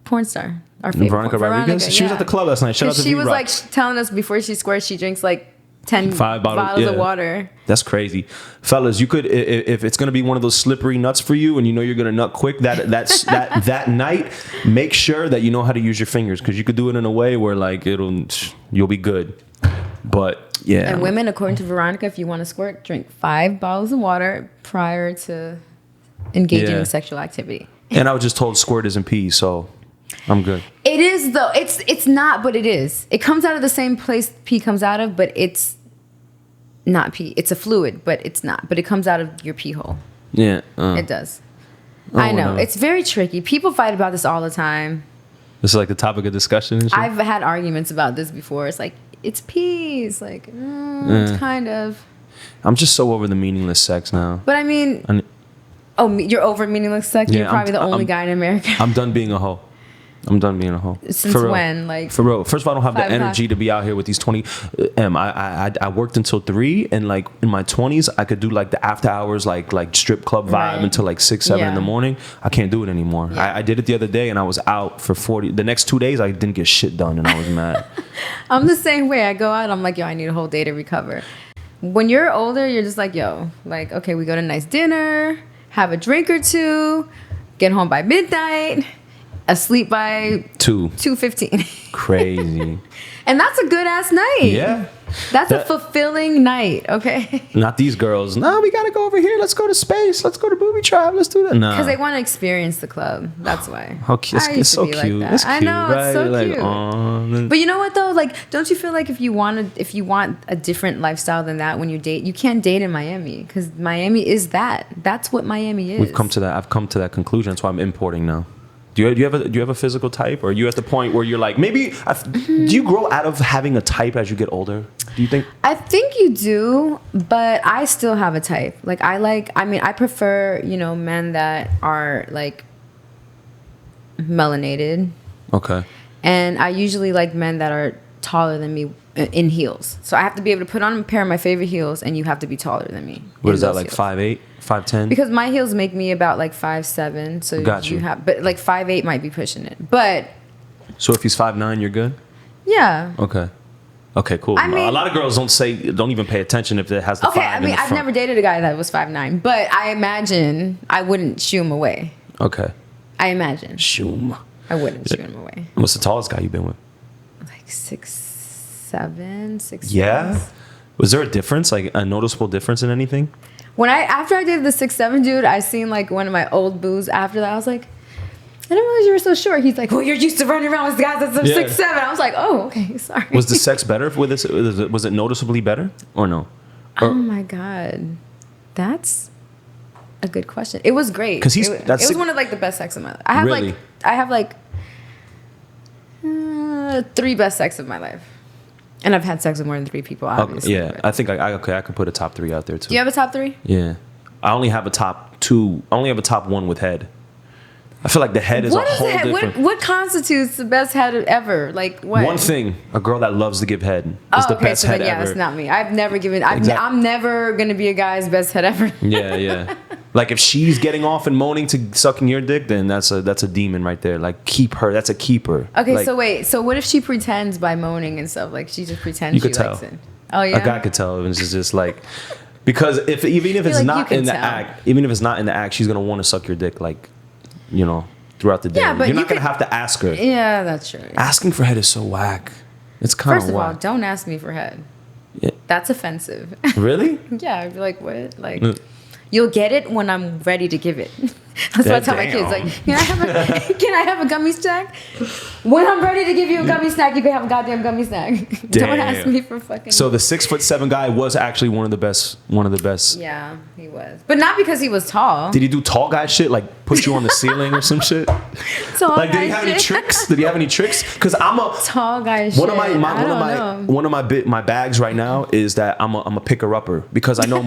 porn star, our favorite Veronica Rodriguez. She was at the club last night. Shout out to she was like telling us before she squirts, she drinks like 5 bottles of water. That's crazy, fellas. You could, if it's gonna be one of those slippery nuts for you, and you know you're gonna nut quick that night, make sure that you know how to use your fingers, because you could do it in a way where like you'll be good. But yeah, and women, according to Veronica, if you want to squirt, drink 5 bottles of water prior to engaging in sexual activity. And I was just told squirt isn't pee, so I'm good. It is though. It's not, but it is. It comes out of the same place pee comes out of, but it's not pee. It's a fluid, but it's not. But it comes out of your pee hole. Yeah. It does. I know. It's very tricky. People fight about this all the time. This is like the topic of discussion and shit? I've had arguments about this before. It's like, it's pee. It's like, it's kind of. I'm just so over the meaningless sex now. But I mean, you're over meaningless sex? Yeah, you're probably the only guy in America. I'm done being a hoe. I'm done being a hoe. Since when? Like for real. First of all, I don't have the energy to be out here with these 20. I worked until 3, and like in my 20s, I could do like the after hours, like strip club vibe until like 6, 7 in the morning. I can't do it anymore. Yeah. I did it the other day, and I was out for 40. The next 2 days, I didn't get shit done, and I was mad. I'm the same way. I go out, I'm like, yo, I need a whole day to recover. When you're older, you're just like, yo, like, okay, we go to a nice dinner, have a drink or two, get home by midnight. Asleep by 2:15. Crazy. And that's a good ass night. Yeah. That's a fulfilling night, okay? Not these girls. No, we gotta go over here. Let's go to space. Let's go to Booby Trap. Let's do that. No. Because they want to experience the club. That's why. How cute. It's so cute. Like it's cute. I know, right? it's so like, cute. But you know what though? Like, don't you feel like if you want a different lifestyle than that when you date, you can't date in Miami because Miami is that. That's what Miami is. I've come to that conclusion. That's why I'm importing now. Do you have a physical type, or are you at the point where you're like maybe? Do you grow out of having a type as you get older? Do you think? I think you do, but I still have a type. Like I prefer men that are like melanated. Okay. And I usually like men that are taller than me in heels. So I have to be able to put on a pair of my favorite heels, and you have to be taller than me. What is that, like 5'8", 5'10"? Because my heels make me about like 5'7". So you have, but like 5'8" might be pushing it. But so if he's 5'9", you're good. Yeah. Okay, cool. I mean, a lot of girls don't even pay attention if it has the 5 I mean, I've never dated a guy that was 5'9", but I imagine I wouldn't shoo him away. Okay. I imagine. Shoo him. I wouldn't shoo him away. What's the tallest guy you've been with? Like 6'7", 6'6". Yeah. Was there a difference, like a noticeable difference in anything? After I dated the 6'7" dude, I seen like one of my old boos after that. I was like, I didn't realize you were so short. He's like, well, you're used to running around with guys that's 6'7". I was like, oh, okay, sorry. Was the sex better with this? Was it noticeably better or no? Oh my God. That's a good question. It was great. Because it was one of like the best sex of my life. I have like 3 best sex of my life. And I've had sex with more than 3 people, obviously. Yeah, I think I could put a top 3 out there too. Do you have a top 3? Yeah. I only have a top 2. I only have a top 1 with head. I feel like the head is a whole different... What constitutes the best head ever? Like what? One thing, a girl that loves to give head is the best head ever. Yeah, that's not me. I've never given... I'm never going to be a guy's best head ever. Yeah. Like if she's getting off and moaning to sucking your dick, then that's a demon right there. Like keep her. That's a keeper. Okay, like, so wait. So what if she pretends by moaning and stuff? Like she just pretends she likes it. Oh yeah. A guy could tell. It's just like because even if it's not in the act, she's gonna want to suck your dick like, throughout the day. Yeah, but you're not gonna have to ask her. Yeah, that's true. Asking for head is so whack. It's kind of whack. First of all, don't ask me for head. Yeah. That's offensive. Really? Yeah, I'd be like, what? Like. You'll get it when I'm ready to give it. That's what I tell my kids. Like, can I have a gummy snack? When I'm ready to give you a gummy snack, you can have a goddamn gummy snack. Don't ask me for fucking. So the 6'7" guy was actually one of the best. Yeah, he was, but not because he was tall. Did he do tall guy shit, like put you on the ceiling or some shit? Tall like, did he guy have shit? any tricks? Did he have any tricks? Because I'm a tall guy. One of my bags right now is that I'm a picker upper, because I know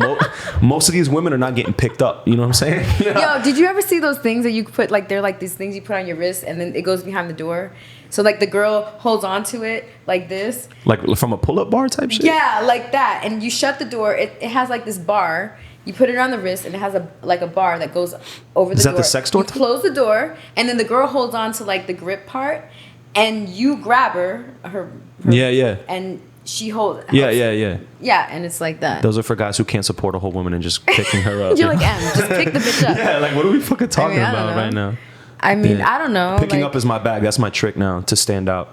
most of these women are not getting picked up. You know what I'm saying? Yo, did you ever see those things that you put, like, they're like these things you put on your wrist and then it goes behind the door? So like the girl holds on to it like this. Like from a pull-up bar type shit? Yeah, like that. And you shut the door. It has like this bar. You put it on the wrist and it has a bar that goes over the door. Is that the sex door? You close the door and then the girl holds on to like the grip part and you grab her yeah. And she holds. Yeah. Yeah, and it's like that. Those are for guys who can't support a whole woman and just picking her up. You're like, just pick the bitch up. Yeah, like what are we fucking talking about right now? I mean, I don't know. Picking up is my bag. That's my trick now, to stand out.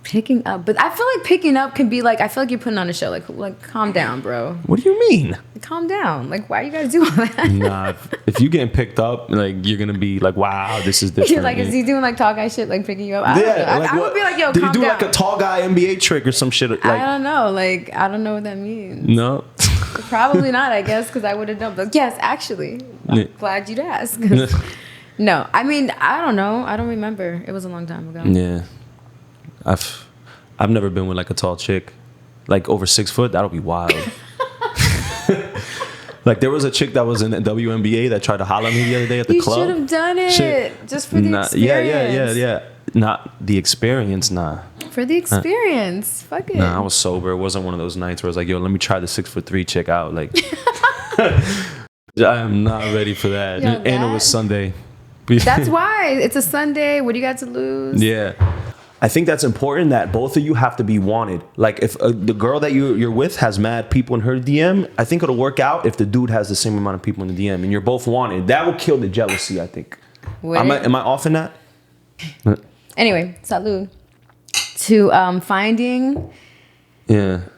Picking up, but I feel like picking up can be like, I feel like you're putting on a show. Like calm down, bro. What do you mean? Calm down. Like, why you gotta do all that? Nah, if you getting picked up, like you're gonna be like, wow, this is different. You're like, is he doing like tall guy shit, like picking you up? I would be like, yo, did calm he do down. like a tall guy NBA trick or some shit? Like, I don't know. Like, I don't know what that means. No. Probably not, I guess, because I would have known. But yes, actually, I'm glad you'd ask. No, I mean, I don't know. I don't remember. It was a long time ago. Yeah, I've never been with like a tall chick, like over 6 foot. That'll be wild. Like there was a chick that was in the WNBA that tried to holler at me the other day at the club. You should have done it just for the experience. Yeah. Not the experience, nah. For the experience, fuck it. Nah, I was sober. It wasn't one of those nights where I was like, yo, let me try the 6'3" chick out. Like, I am not ready for that. Yo, and it was Sunday. That's why. It's a Sunday. What do you got to lose? Yeah. I think that's important, that both of you have to be wanted. Like if the girl that you're with has mad people in her DM, I think it'll work out if the dude has the same amount of people in the DM and you're both wanted. That will kill the jealousy, I think. Am I off in that? Anyway, salud. To finding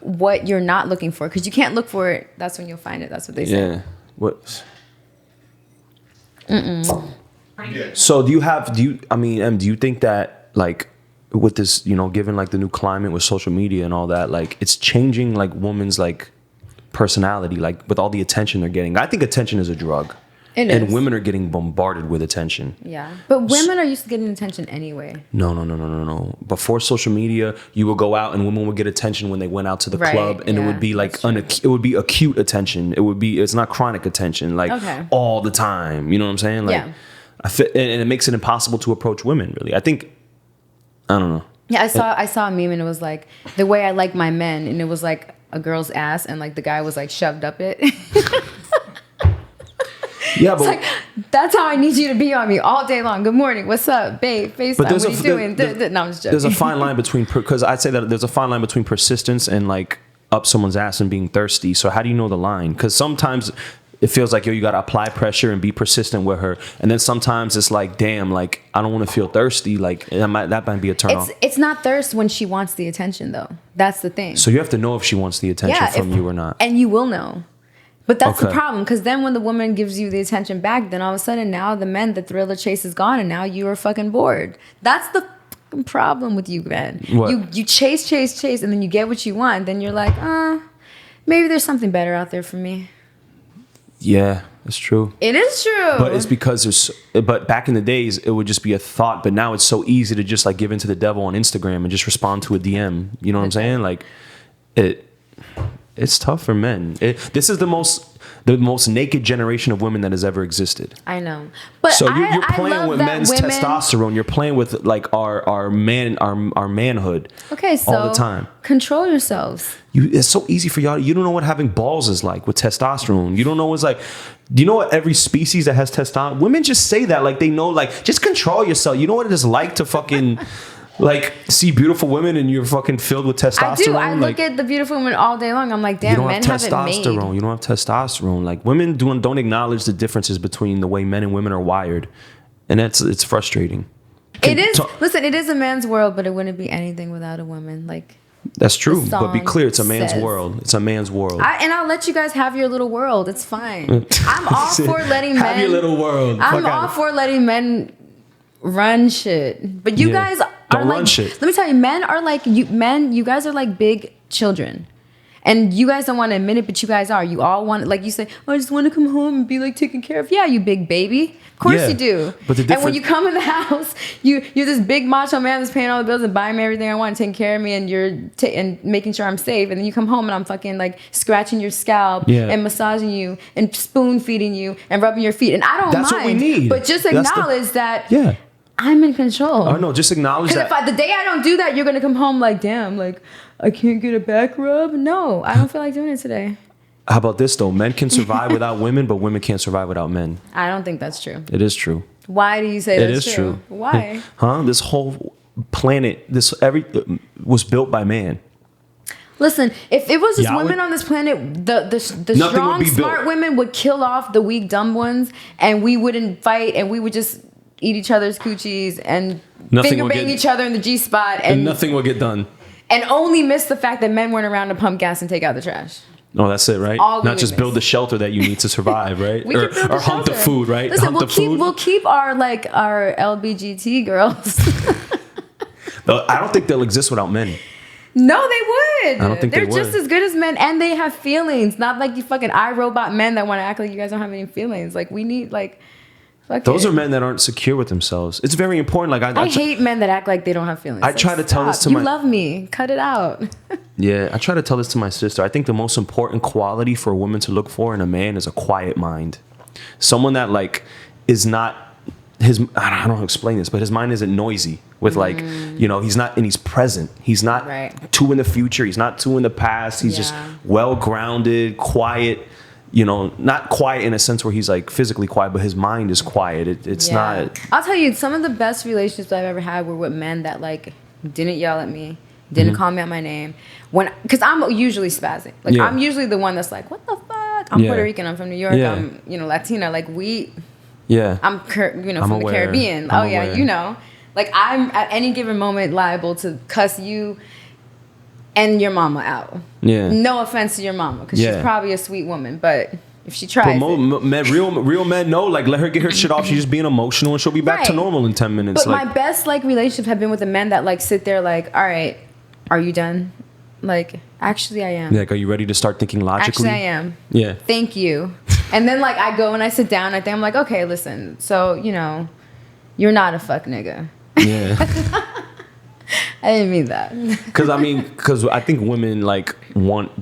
what you're not looking for. Because you can't look for it. That's when you'll find it. That's what they say. Yeah. What? So do you think that, like, with this, given like the new climate with social media and all that, like it's changing like women's like personality, like with all the attention they're getting? I think attention is a drug. It is. And women are getting bombarded with attention. Yeah. But women are used to getting attention anyway. No. Before social media, you would go out and women would get attention when they went out to the club, and it would be like it would be acute attention. It's not chronic attention, like all the time. You know what I'm saying? Like, and it makes it impossible to approach women, really. I don't know. Yeah, I saw a meme and it was like, the way I like my men, and it was like a girl's ass and like the guy was like shoved up it. Yeah, but it's like, that's how I need you to be on me all day long. Good morning. What's up, babe? FaceTime. What are you doing? No, I'm just joking. There's a fine line between, because I'd say that there's a fine line between persistence and like up someone's ass and being thirsty. So how do you know the line? Because sometimes it feels like, yo, you got to apply pressure and be persistent with her. And then sometimes it's like, damn, like, I don't want to feel thirsty. Like, that might be a turn off. It's not thirst when she wants the attention, though. That's the thing. So you have to know if she wants the attention from you or not. And you will know. But that's the problem, because then when the woman gives you the attention back, then all of a sudden now the thrill of chase is gone, and now you are fucking bored. That's the fucking problem with you, man. What? You chase, and then you get what you want. Then you're like, maybe there's something better out there for me. Yeah, it's true. It is true. But it's because but back in the days, it would just be a thought. But now it's so easy to just like give into the devil on Instagram and just respond to a DM. You know what I'm saying? Like, it's tough for men. This is the most naked generation of women that has ever existed. I know, but so you're playing with men's testosterone. You're playing with like our manhood. Okay, so all the time. Control yourselves. It's so easy for y'all. You don't know what having balls is like with testosterone. You don't know what's like. Do you know what every species that has testosterone? Women just say that like they know. Like, just control yourself. You know what it is like to fucking. Like, see beautiful women and you're fucking filled with testosterone. I do. I look at the beautiful women all day long. I'm like, damn, men haven't made. You don't have testosterone. Like, women don't acknowledge the differences between the way men and women are wired, and it's frustrating. It is. Listen, it is a man's world, but it wouldn't be anything without a woman. Like, That's true. But be clear, it's a man's world. It's a man's world. And I'll let you guys have your little world. It's fine. I'm all for letting men have your little world. I'm all for letting men run shit. But you guys are run like shit. Let me tell you, men are like you guys are like big children. And you guys don't want to admit it, but you guys are. You all want, like you say, oh, I just want to come home and be like taken care of. Yeah, you big baby. Of course you do. But and when you come in the house, you're this big macho man that's paying all the bills and buying me everything I want and taking care of me, and you're and making sure I'm safe. And then you come home and I'm fucking like scratching your scalp and massaging you and spoon feeding you and rubbing your feet. And I don't mind. That's what we need. But just acknowledge that. Yeah. I'm in control. Oh no, just acknowledge that. Because the day I don't do that, you're gonna come home like, damn, like I can't get a back rub. No, I don't feel like doing it today. How about this though? Men can survive without women, but women can't survive without men. I don't think that's true. It is true. Why do you say that's true? It is true. Why? This whole planet, was built by man. Listen, if it was just women on this planet, the strong, smart women would kill off the weak, dumb ones, and we wouldn't fight, and we would just eat each other's coochies and finger bang each other in the G spot, and nothing will get done. And only miss the fact that men weren't around to pump gas and take out the trash. Oh, that's it, right? Not just build the shelter that you need to survive, right? or hunt the food, right? Listen, we'll keep our LBGT girls. I don't think they'll exist without men. No, they would. I don't think they're they would. just as good as men, and they have feelings. Not like you fucking iRobot men that want to act like you guys don't have any feelings. Like we need those are men that aren't secure with themselves. It's very important. Like I hate men that act like they don't have feelings. I try to tell this to you love me. Cut it out. Yeah, I try to tell this to my sister. I think the most important quality for a woman to look for in a man is a quiet mind. Someone that is not I don't know how to explain this, but his mind isn't noisy with he's not, and he's present. He's not too in the future. He's not too in the past. He's just well grounded, quiet. Not quiet in a sense where he's like physically quiet, but his mind is quiet. It's not. I'll tell you, some of the best relationships I've ever had were with men that didn't yell at me, didn't call me out my name. Because I'm usually spazzing. I'm usually the one that's like, what the fuck? I'm Puerto Rican. I'm from New York. I'm Latina. I'm from the Caribbean. I'm aware. I'm at any given moment liable to cuss you and your mama out. Yeah. No offense to your mama, because she's probably a sweet woman, but if she tries, real men know. Let her get her shit off. She's just being emotional, and she'll be back to normal in 10 minutes. But my best relationships have been with the men that sit there all right, are you done? Actually, I am. Are you ready to start thinking logically? Actually, I am. Yeah. Thank you. And then I go and I sit down. I think I'm like, okay, listen. So you're not a fuck nigga. Yeah. I didn't mean that. Because I think women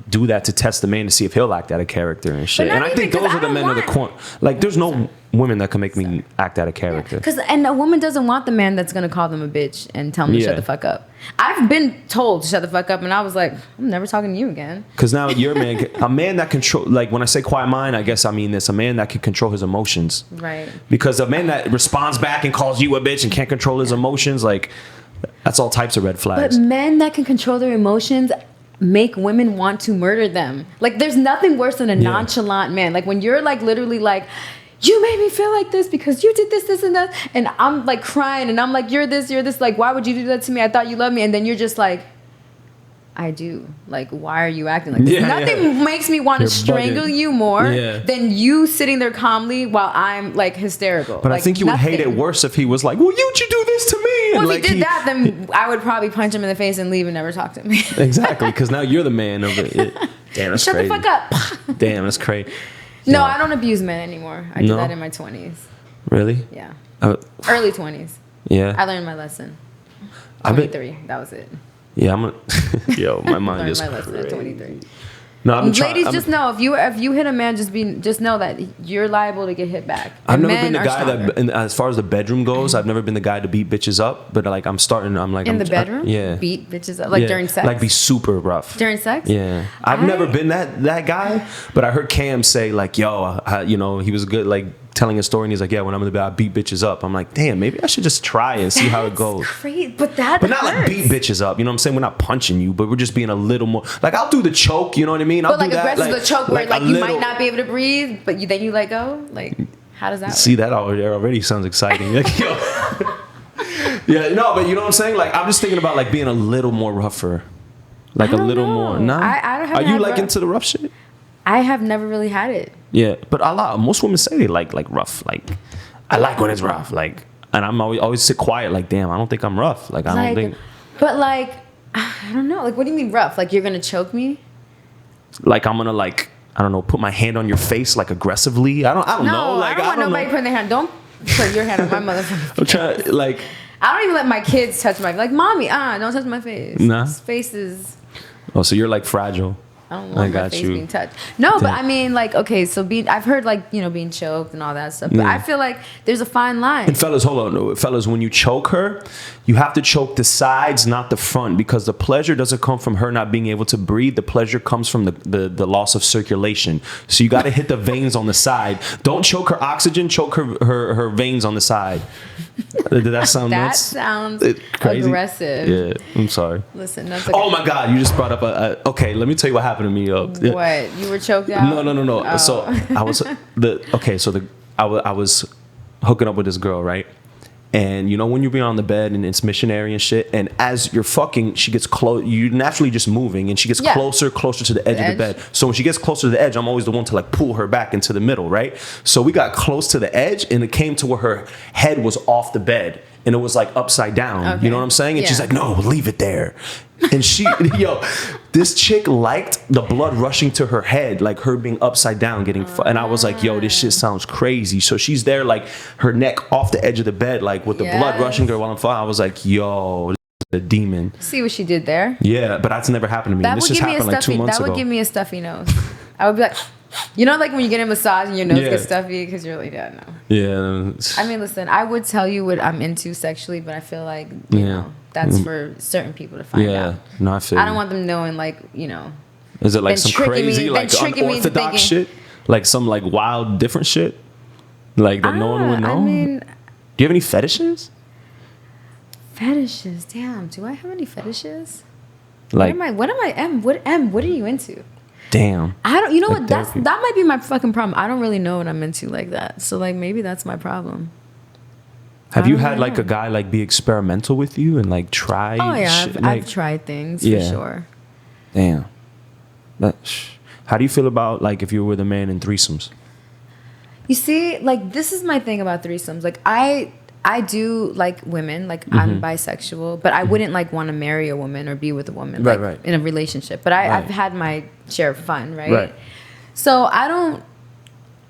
do that to test the man to see if he'll act out of character and shit. And I think those are the men of the corner. There's no women that can make me act out of character. And a woman doesn't want the man that's gonna call them a bitch and tell them to shut the fuck up. I've been told to shut the fuck up, and I was like, I'm never talking to you again. Because now you're a man that control. When I say quiet mind, I guess I mean this: a man that can control his emotions. Right. Because a man that responds back and calls you a bitch and can't control his emotions, that's all types of red flags. But men that can control their emotions make women want to murder them. There's nothing worse than a nonchalant man. When you're literally you made me feel like this because you did this, and that, and I'm crying, and I'm like, you're this, why would you do that to me? I thought you loved me. And then you're just like, I do. Why are you acting like this? Nothing makes me want to strangle you more than you sitting there calmly while I'm hysterical. But I think you would hate it worse if he was like, well, you'd do this to me? Well, if he did that, then I would probably punch him in the face and leave and never talk to him. Exactly, because now you're the man of it. Damn, that's Shut crazy. Shut the fuck up. Damn, that's crazy. No, I don't abuse men anymore. I did that in my 20s. Really? Yeah. Early 20s. Yeah. I learned my lesson. 23. That was it. Yeah, yo, my mind is my lesson at 23. No, ladies, just know if you hit a man, just know that you're liable to get hit back. I've never been the guy that, as far as the bedroom goes, I've never been the guy to beat bitches up. But I'm starting. I'm in the bedroom. Beat bitches up during sex. Be super rough during sex. Yeah, I've never been that guy. But I heard Cam say yo, he was good telling a story, and he's like, yeah, when I'm in the bed, I beat bitches up. I'm like, damn, maybe I should just try and see how it goes. Great, but not beat bitches up. You know what I'm saying? We're not punching you, but we're just being a little more. I'll do the choke. You know what I mean? I'll do that. Aggressive the choke where you might not be able to breathe, but then you let go. How does that work? See, that already sounds exciting. Yeah, no, but you know what I'm saying? I'm just thinking about being a little more rougher Like a little more. Nah. I don't have. Are you like into the rough shit? I have never really had it. Yeah, but most women say they like rough. Like, I like when it's rough. Like, and I'm always sit quiet. Like, damn, I don't think I'm rough. Like, I don't think. But like, I don't know. Like, what do you mean rough? Like, you're gonna choke me? Like, I'm gonna like, I don't know, put my hand on your face like aggressively. I don't know. Like, I don't want nobody putting their hand. Don't put your hand on my motherfucking. I'm trying like. I don't even let my kids touch my like, mommy. Don't touch my face. Nah. This face is. Oh, so you're like fragile. I don't want my face being touched. No, but I mean, like, okay, so I've heard like, you know, being choked and all that stuff. But I feel like there's a fine line. And fellas, hold on. Fellas, when you choke her, you have to choke the sides, not the front, because the pleasure doesn't come from her not being able to breathe. The pleasure comes from the loss of circulation. So you got to hit the veins on the side. Don't choke her oxygen, choke her veins on the side. Did that sound nuts? That sounds crazy? Aggressive. Yeah, I'm sorry. Listen, that's oh my God, you just brought up okay, let me tell you what happened to me. What? You were choked out? No. Oh. So I was I was hooking up with this girl, right? And you know when you're being on the bed and it's missionary and shit, and as you're fucking, she gets close. You're naturally just moving, and she gets closer to the edge of the bed. So when she gets closer to the edge, I'm always the one to like pull her back into the middle, right? So we got close to the edge, and it came to where her head was off the bed, and it was like upside down. Okay. You know what I'm saying? And she's like, "No, leave it there." And she, this chick liked the blood rushing to her head, like her being upside down, getting. And I was like, "Yo, this shit sounds crazy." So she's there, like her neck off the edge of the bed, like with the blood rushing to her while I'm falling. I was like, "Yo, this is a demon." See what she did there? Yeah, but that's never happened to me. This just happened like 2 months ago. That would give me a stuffy nose. I would be like, you know, like when you get a massage and your nose gets stuffy because you're like, no. Yeah. I mean, listen, I would tell you what I'm into sexually, but I feel like you know. That's for certain people to find out. No, I feel. I don't want them knowing, like, you know. Is it like some crazy, like unorthodox shit? Like some like wild, different shit? Like that no one would know? I mean, do you have any fetishes? Fetishes? Damn, do I have any fetishes? Like, what are you into? Damn. I don't, you know what? That might be my fucking problem. I don't really know what I'm into like that. So, like, maybe that's my problem. Have you had like a guy like be experimental with you and like try? Oh yeah, I've tried things for sure. Damn. How do you feel about like if you were with a man in threesomes? You see, like this is my thing about threesomes. Like I do like women. Like I'm bisexual, but I wouldn't like want to marry a woman or be with a woman like in a relationship. But I've had my share of fun, right? So I don't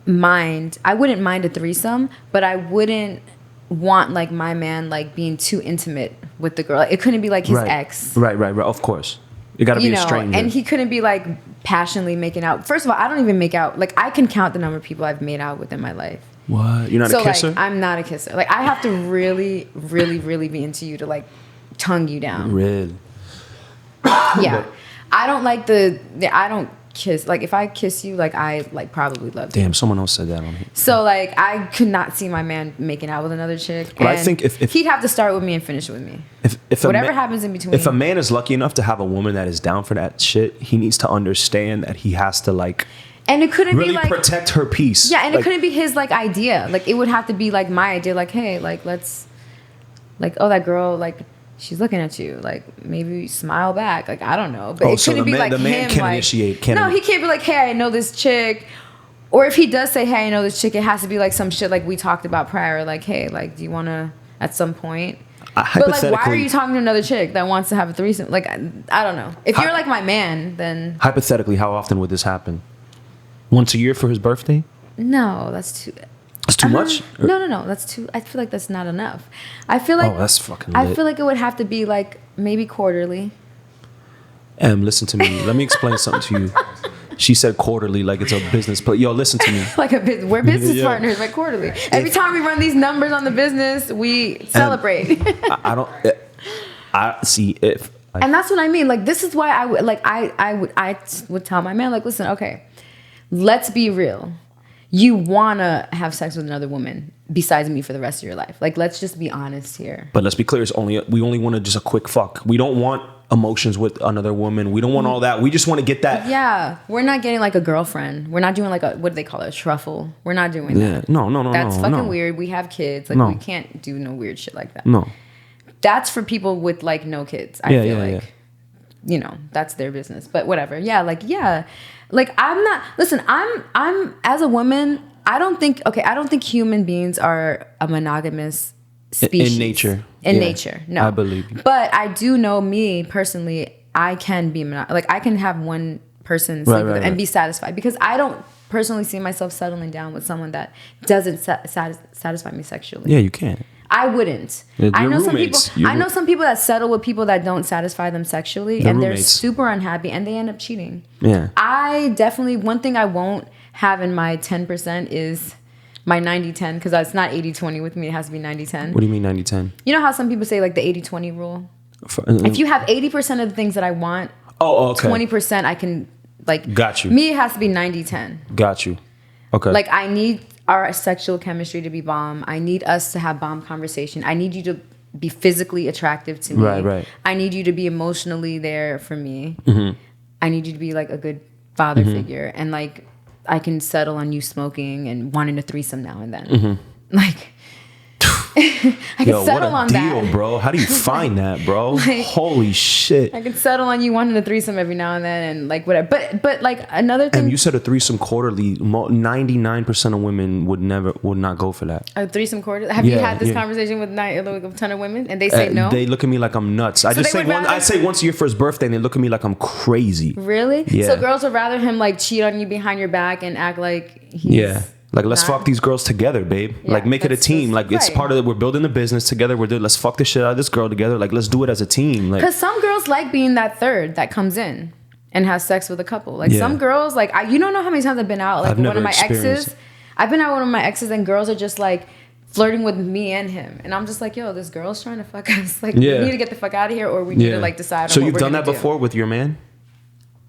mind. I wouldn't mind a threesome, but I wouldn't want like my man like being too intimate with the girl. It couldn't be like his ex. Right. Of course, you got to be a stranger. And he couldn't be like passionately making out. First of all, I don't even make out. Like I can count the number of people I've made out with in my life. What? You're not a kisser? Like, I'm not a kisser. Like I have to really, really, really be into you to like tongue you down. Really? Yeah. I don't like I don't kiss. Like if I kiss you, like I like probably love you. Damn, someone else said that on here. So like I could not see my man making out with another chick. But I think if he'd have to start with me and finish with me. If whatever happens in between. If a man is lucky enough to have a woman that is down for that shit, he needs to understand that he has to like. And it couldn't really be like protect her peace. Yeah, and it couldn't be his like idea. Like it would have to be like my idea. Like hey, like let's, like oh that girl like. She's looking at you, like maybe smile back. Like I don't know, but it couldn't be like the man can initiate. He can't be like, hey, I know this chick. Or if he does say, hey, I know this chick, it has to be like some shit like we talked about prior. Like, hey, like do you want to at some point? But like, why are you talking to another chick that wants to have a threesome? Like I don't know. If you're like my man, then hypothetically, how often would this happen? Once a year for his birthday? No, that's too. That's too much? No. That's too. I feel like that's not enough. I feel like. Oh, that's fucking lit. I feel like it would have to be like maybe quarterly. Listen to me. Let me explain something to you. She said quarterly like it's a business, but yo, listen to me. Like we're business partners, like quarterly. Every time we run these numbers on the business, we celebrate. I see if. And that's what I mean. Like this is why I would tell my man like, listen, okay, let's be real. You want to have sex with another woman besides me for the rest of your life. Like, let's just be honest here. But let's be clear. We only want to just a quick fuck. We don't want emotions with another woman. We don't want all that. We just want to get that. Yeah. We're not getting like a girlfriend. We're not doing like what do they call it? A truffle. We're not doing that. No. That's fucking weird. We have kids. Like, we can't do no weird shit like that. No. That's for people with like no kids. I feel like. you know, that's their business. But whatever. Yeah, like, yeah. Like, I'm not, listen, I'm as a woman, I don't think human beings are a monogamous species. In nature. In nature, no. I believe you. But I do know, me personally, I can be, like, I can have one person sleep with and be satisfied, because I don't personally see myself settling down with someone that doesn't satisfy me sexually. Yeah, you can't. I wouldn't. I know some people. I know some people that settle with people that don't satisfy them sexually, and they're super unhappy, and they end up cheating. Yeah. I definitely, one thing I won't have in my 10% is my 90-10, because it's not 80-20 with me. It has to be 90-10. What do you mean 90-10? You know how some people say like the 80-20 rule? If you have 80% of the things that I want, okay. 20% I can, like. Got you. Me, it has to be 90-10. Got you. Okay. Like, I need our sexual chemistry to be bomb. I need us to have bomb conversation. I need you to be physically attractive to me. Right. I need you to be emotionally there for me. Mm-hmm. I need you to be like a good father figure. And like, I can settle on you smoking and wanting a threesome now and then. Mm-hmm. Like, I can settle on that. What a deal, bro. How do you find that, bro? Like, holy shit. I can settle on you wanting a threesome every now and then, and like whatever. But like, another thing. And you said a threesome quarterly. 99% of women would not go for that. A threesome quarterly? Have you had this conversation with a ton of women, and they say no? They look at me like I'm nuts. I say once a year for his birthday, and they look at me like I'm crazy. Really? Yeah. So girls would rather him like cheat on you behind your back and act like he's Like, let's fuck these girls together, babe. Yeah, like, make it a team. Like, it's part of it. We're building the business together. Let's fuck the shit out of this girl together. Like, let's do it as a team. Like, because some girls like being that third that comes in and has sex with a couple. Like, some girls, like, you don't know how many times I've been out. Like, one of my exes. I've been out with one of my exes, and girls are just like flirting with me and him. And I'm just like, yo, this girl's trying to fuck us. Like, we need to get the fuck out of here, or we need to, like, decide on what we're you've done that before with your man?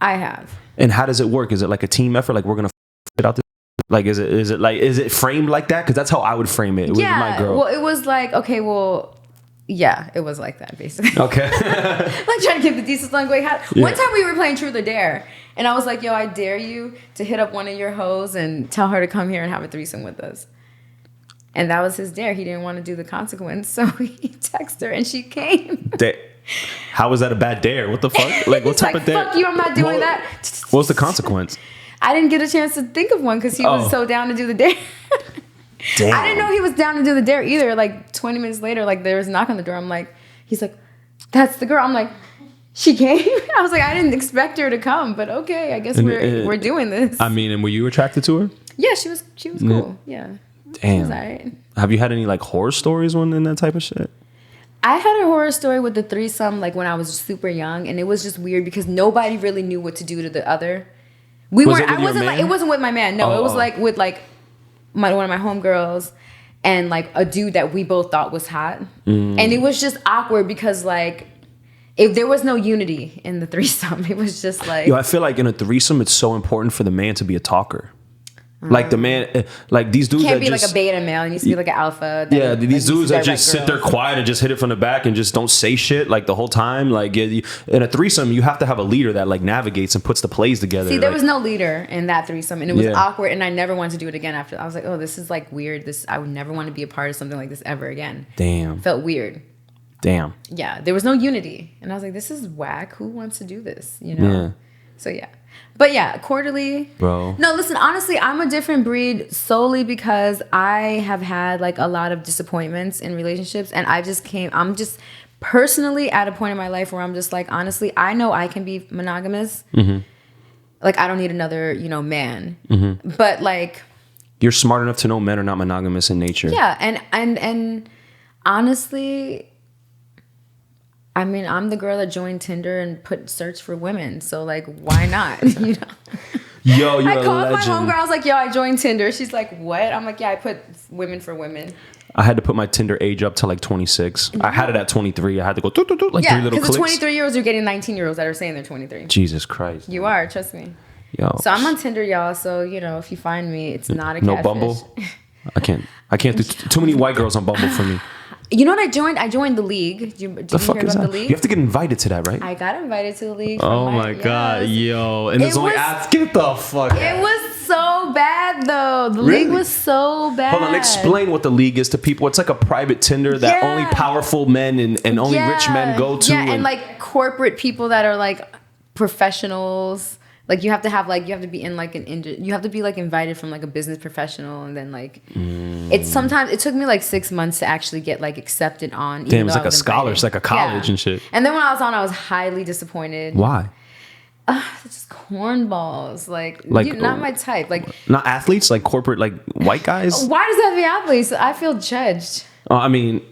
I have. And how does it work? Is it like a team effort? Like, we're going to fit out this? Like, is it framed like that? Because that's how I would frame it with my girl. Well, it was like, okay, well, yeah, it was like that, basically. Okay. Like, trying to keep the decent song going. One time we were playing Truth or Dare, and I was like, yo, I dare you to hit up one of your hoes and tell her to come here and have a threesome with us. And that was his dare. He didn't want to do the consequence, so he texted her, and she came. How was that a bad dare? What the fuck? Like, what type of dare? Fuck you, I'm not doing that. What's the consequence? I didn't get a chance to think of one because he was so down to do the dare. Damn. I didn't know he was down to do the dare either. Like, 20 minutes later, like, there was a knock on the door. I'm like, he's like, that's the girl. I'm like, she came? I was like, I didn't expect her to come, but okay, I guess we're doing this. I mean, and were you attracted to her? Yeah, she was cool. Yeah. Damn. She was all right. Have you had any, like, horror stories in that type of shit? I had a horror story with the threesome, like, when I was super young, and it was just weird because nobody really knew what to do to the other. It wasn't with my man. No, it was like with like one of my homegirls and like a dude that we both thought was hot. And it was just awkward because like if there was no unity in the threesome, it was just like, I feel like in a threesome it's so important for the man to be a talker. Like the man, like these dudes can't be like a beta male. It needs to be like an alpha. Yeah, these dudes that just sit there quiet and just hit it from the back and just don't say shit like the whole time. Like in a threesome, you have to have a leader that like navigates and puts the plays together. See, there was no leader in that threesome, and it was awkward. And I never wanted to do it again. After I was like, oh, this is like weird. I would never want to be a part of something like this ever again. Damn, felt weird. Damn. Yeah, there was no unity, and I was like, this is whack. Who wants to do this? You know. Yeah. So yeah. But yeah, quarterly. Bro. No, listen, honestly, I'm a different breed solely because I have had like a lot of disappointments in relationships. And I'm just personally at a point in my life where I'm just like, honestly, I know I can be monogamous. Mm-hmm. Like, I don't need another, man. Mm-hmm. But like. You're smart enough to know men are not monogamous in nature. Yeah. And honestly, I mean, I'm the girl that joined Tinder and put search for women. So, like, why not? You know? Yo, you're I called a legend. my homegirl. I was like, yo, I joined Tinder. She's like, what? I'm like, yeah, I put women for women. I had to put my Tinder age up to like 26. I had it at 23. I had to go like 3 little clicks. Yeah, because the 23-year-olds are getting 19-year-olds that are saying they're 23. Jesus Christ. You are, trust me. Yo. So I'm on Tinder, y'all. So, if you find me, it's not a catfish. No Bumble? I can't do too many white girls on Bumble for me. You know what I joined? I joined the league. Did you hear about the league? You have to get invited to that, right? I got invited to the league. Oh my God, yo! And there's only ads. Get the fuck out. It was so bad though. The Really? league was so bad. Hold on, explain what the league is to people. It's like a private Tinder that only powerful men and only rich men go to. Yeah, and like corporate people that are like professionals. Like you have to be in like you have to be like invited from like a business professional, and then like it took me like 6 months to actually get like accepted on. Damn, it's like a scholar, it's like a college and shit. And then when I was on, I was highly disappointed. Why? It's just cornballs, like not my type. Like not athletes, like corporate, like white guys. Why does that have to be athletes? I feel judged. I mean.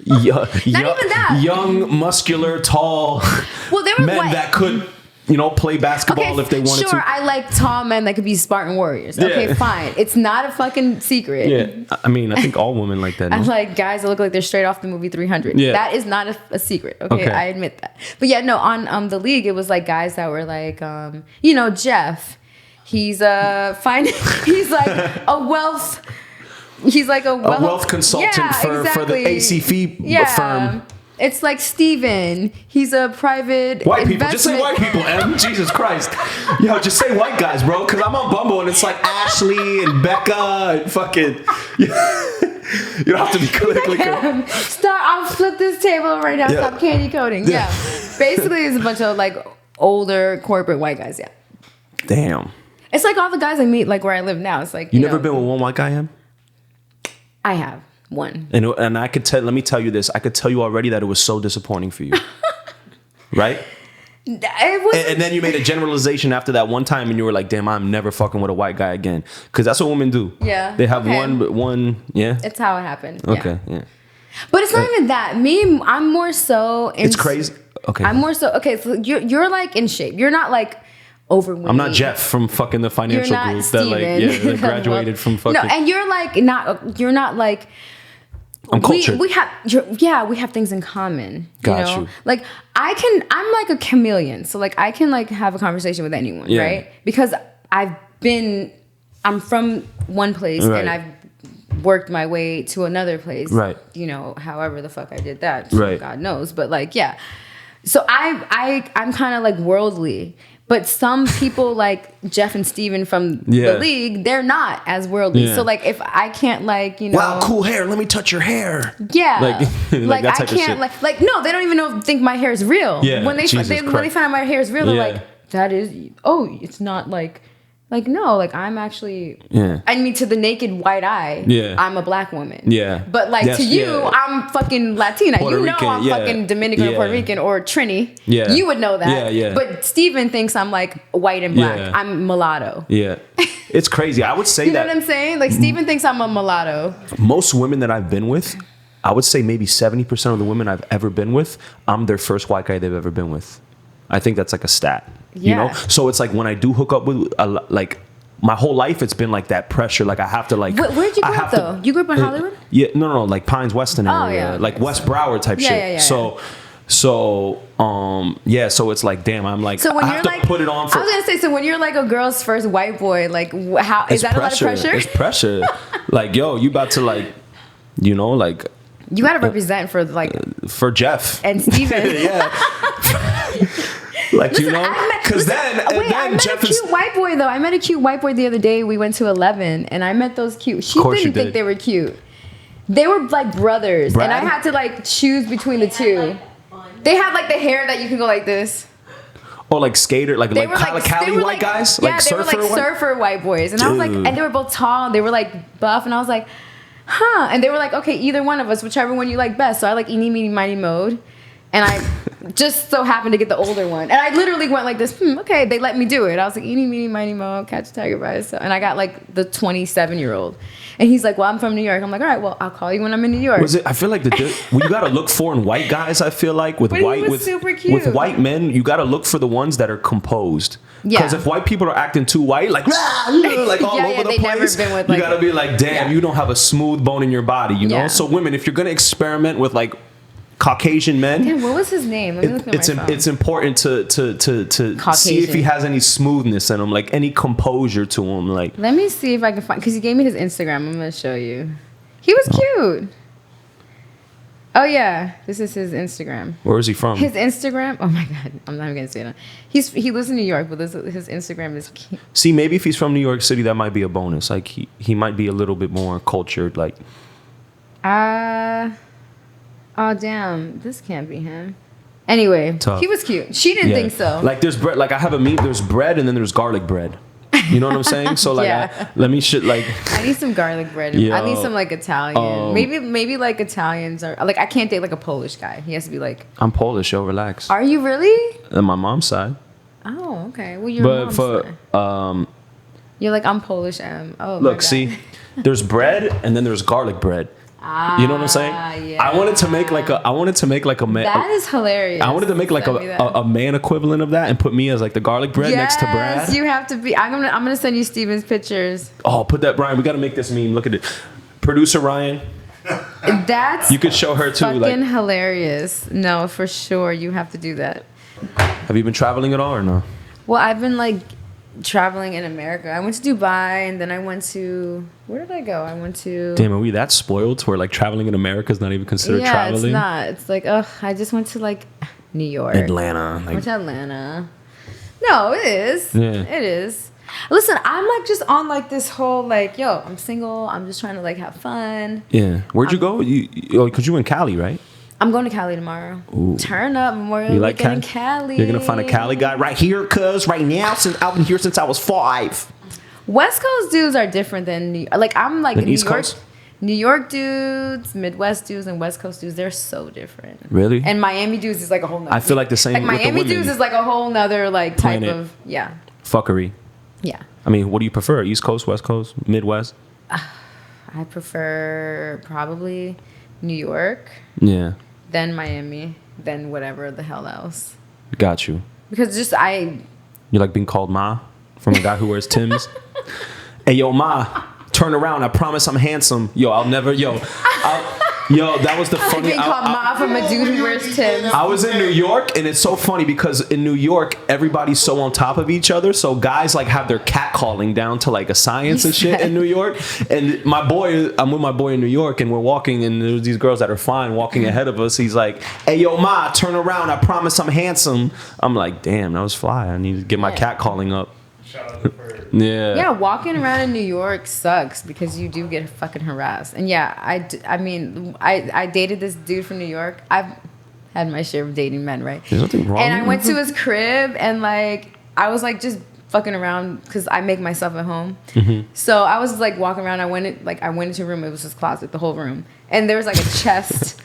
Not even that. Young, muscular, tall men that could, play basketball if they wanted to. Sure, I like tall men that could be Spartan warriors. Okay, fine. It's not a fucking secret. Yeah, I mean, I think all women like that. I like guys that look like they're straight off the movie 300. Yeah. That is not a secret. Okay, I admit that. But yeah, no, on the league, it was like guys that were like, Jeff. He's he's like a wealth. He's like a wealth consultant for the ACV firm. It's like Steven. He's a private white people. Just say white people, Em. Jesus Christ. Yo, just say white guys, bro. Because I'm on Bumble and it's like Ashley and Becca and fucking. You don't have to be politically correct. Stop. I'll flip this table right now. Stop candy coating. Yeah. Basically, it's a bunch of like older corporate white guys. Yeah. Damn. It's like all the guys I meet like where I live now. It's like you never been with one white guy, Em? I have one. And I could tell. Let me tell you this. I could tell you already that it was so disappointing for you. Right? It was, and then you made a generalization after that one time, and you were like, "Damn, I'm never fucking with a white guy again." Because that's what women do. Yeah. They have one. Yeah. It's how it happened. Okay. Yeah. But it's not even that. I'm more so. It's crazy. Okay. I'm more so. Okay. So you're like in shape. You're not like overweight. I'm not Jeff from fucking the financial group that that graduated from fucking. No, and you're like not. You're not like. I'm cultured. We have things in common. Got you. Like I'm like a chameleon. So like I can like have a conversation with anyone, right? Because I'm from one place and I've worked my way to another place. Right. However the fuck I did that. Right. God knows. But like, yeah. So I'm kind of like worldly. But some people like Jeff and Steven from the league, they're not as worldly. So like if I can't like, wow, cool hair, let me touch your hair. Yeah. Like I can't like no, they don't even think my hair is real. Yeah, when they find out my hair is real, they're like, that is it's not like no, like I'm actually I mean to the naked white eye, I'm a black woman. Yeah. But like to you, I'm fucking Latina. Puerto Rican, I'm fucking Dominican or Puerto Rican or Trini. Yeah. You would know that. Yeah. But Steven thinks I'm like white and black. Yeah. I'm mulatto. Yeah. It's crazy. I would say you know what I'm saying? Like Steven thinks I'm a mulatto. Most women that I've been with, I would say maybe 70% of the women I've ever been with, I'm their first white guy they've ever been with. I think that's like a stat. Yeah. So it's like when I do hook up with like my whole life, it's been like that pressure. Like I have to like. Where'd you grow up though? You grew up in Hollywood? Yeah, no, like Pines Weston area, like West Broward type shit. Yeah. So it's like, damn, I'm like, so when I have to put it on for. I was gonna say, so when you're like a girl's first white boy, like how is that pressure. A lot of pressure? It's pressure. Like, yo, you about to like, like. You gotta represent for like for Jeff and Steven. Yeah. Like, listen, because I met a cute white boy though. I met a cute white boy the other day. We went to 11 and I met those cute. She didn't think they were cute. They were like brothers. Brad? And I had to like choose between the two. They had like the hair that you can go like this. Oh, like skater, like Cali white guys? Yeah, they were like surfer white boys. And I was like, and they were both tall. They were like buff. And I was like, huh. And they were like, okay, either one of us, whichever one you like best. So I like eeny, meeny, miny, mode. And I just so happened to get the older one. And I literally went like this, okay, they let me do it. I was like, eeny, meeny, miny, mo, catch a tiger by itself. And I got like the 27-year-old. And he's like, well, I'm from New York. I'm like, all right, well, I'll call you when I'm in New York. I feel like you got to look for in white guys, I feel like, with super cute. With white men, you got to look for the ones that are composed. Because if white people are acting too white, like, like all over the place, you got to be like, damn, you don't have a smooth bone in your body, you know? Yeah. So women, if you're going to experiment with like Caucasian men. Damn, what was his name? Let me look at my phone. It's important to see if he has any smoothness in him, like any composure to him. Like, let me see if I can find, because he gave me his Instagram. I'm gonna show you. He was cute. Oh yeah, this is his Instagram. Where is he from? His Instagram. Oh my god, I'm not even gonna say that. He lives in New York, but his Instagram is. See, maybe if he's from New York City, that might be a bonus. Like he might be a little bit more cultured. Like. Oh damn, this can't be him. Anyway, Tough. He was cute. She didn't think so. Like there's bread. Like I have a meme. There's bread and then there's garlic bread. You know what I'm saying? So like, Yeah. let me like. I need some garlic bread. Yo. I need some like Italian. Maybe like Italians are like I can't date like a Polish guy. He has to be like. I'm Polish. Yo, relax. Are you really? On my mom's side. Oh, okay. Well, your But mom's for side. You're like I'm Polish. Oh, look, see, there's bread and then there's garlic bread. You know what I'm saying? Yeah. I wanted to make like a man. That is hilarious. I wanted to make like a man equivalent of that and put me as like the garlic bread next to Brad. Yes, you have to be. I'm gonna send you Steven's pictures. Oh, put that, Brian. We got to make this meme. Look at it. Producer Ryan. That's You could show her too. fucking hilarious. No, for sure, you have to do that. Have you been traveling at all or no? Well, I've been like traveling in America. I went to Dubai and then I went to where did I go? I went to Damn, are we that spoiled to where like traveling in America is not even considered traveling? It's not. It's like, I just went to like New York. Atlanta. I went to Atlanta. No, it is. Yeah. It is. Listen, I'm like just on like this whole like, yo, I'm single. I'm just trying to like have fun. Yeah. Where'd you go? Because you were in Cali, right? I'm going to Cali tomorrow. Ooh. Turn up Memorial You like Weekend Cali? in Cali. You're gonna find a Cali guy right here, cuz right now. Since I've been here since I was 5. West Coast dudes are different than I'm like Than New East York. Coast? New York dudes, Midwest dudes, and West Coast dudes, they're so different. Really? And Miami dudes is like a whole nother. I feel like the same Like with the Miami women. dudes is like a whole nother like type Planet. of Fuckery. Yeah. I mean, what do you prefer? East Coast, West Coast, Midwest? I prefer probably New York, Yeah. then Miami, then whatever the hell else. Got you. Because just You like being called Ma from a guy who wears Timbs? Hey, yo, Ma, turn around. I promise I'm handsome. Yo, that was the funny. being called Ma from a dude who wears Timbs. I was in New York, and it's so funny because in New York, everybody's so on top of each other. So guys like have their cat calling down to like a science and shit in New York. And I'm with my boy in New York, and we're walking, and there's these girls that are fine walking ahead of us. He's like, "Hey, yo, Ma, turn around. I promise I'm handsome." I'm like, "Damn, that was fly. I need to get my cat calling up." Shout out to Bird. Yeah, walking around in New York sucks because you do get fucking harassed. And I dated this dude from New York. I've had my share of dating men, right? There's nothing wrong. And I went to his crib and like I was like just fucking around because I make myself at home. Mm-hmm. So I was like walking around. I went into a room. It was his closet, the whole room, and there was like a chest.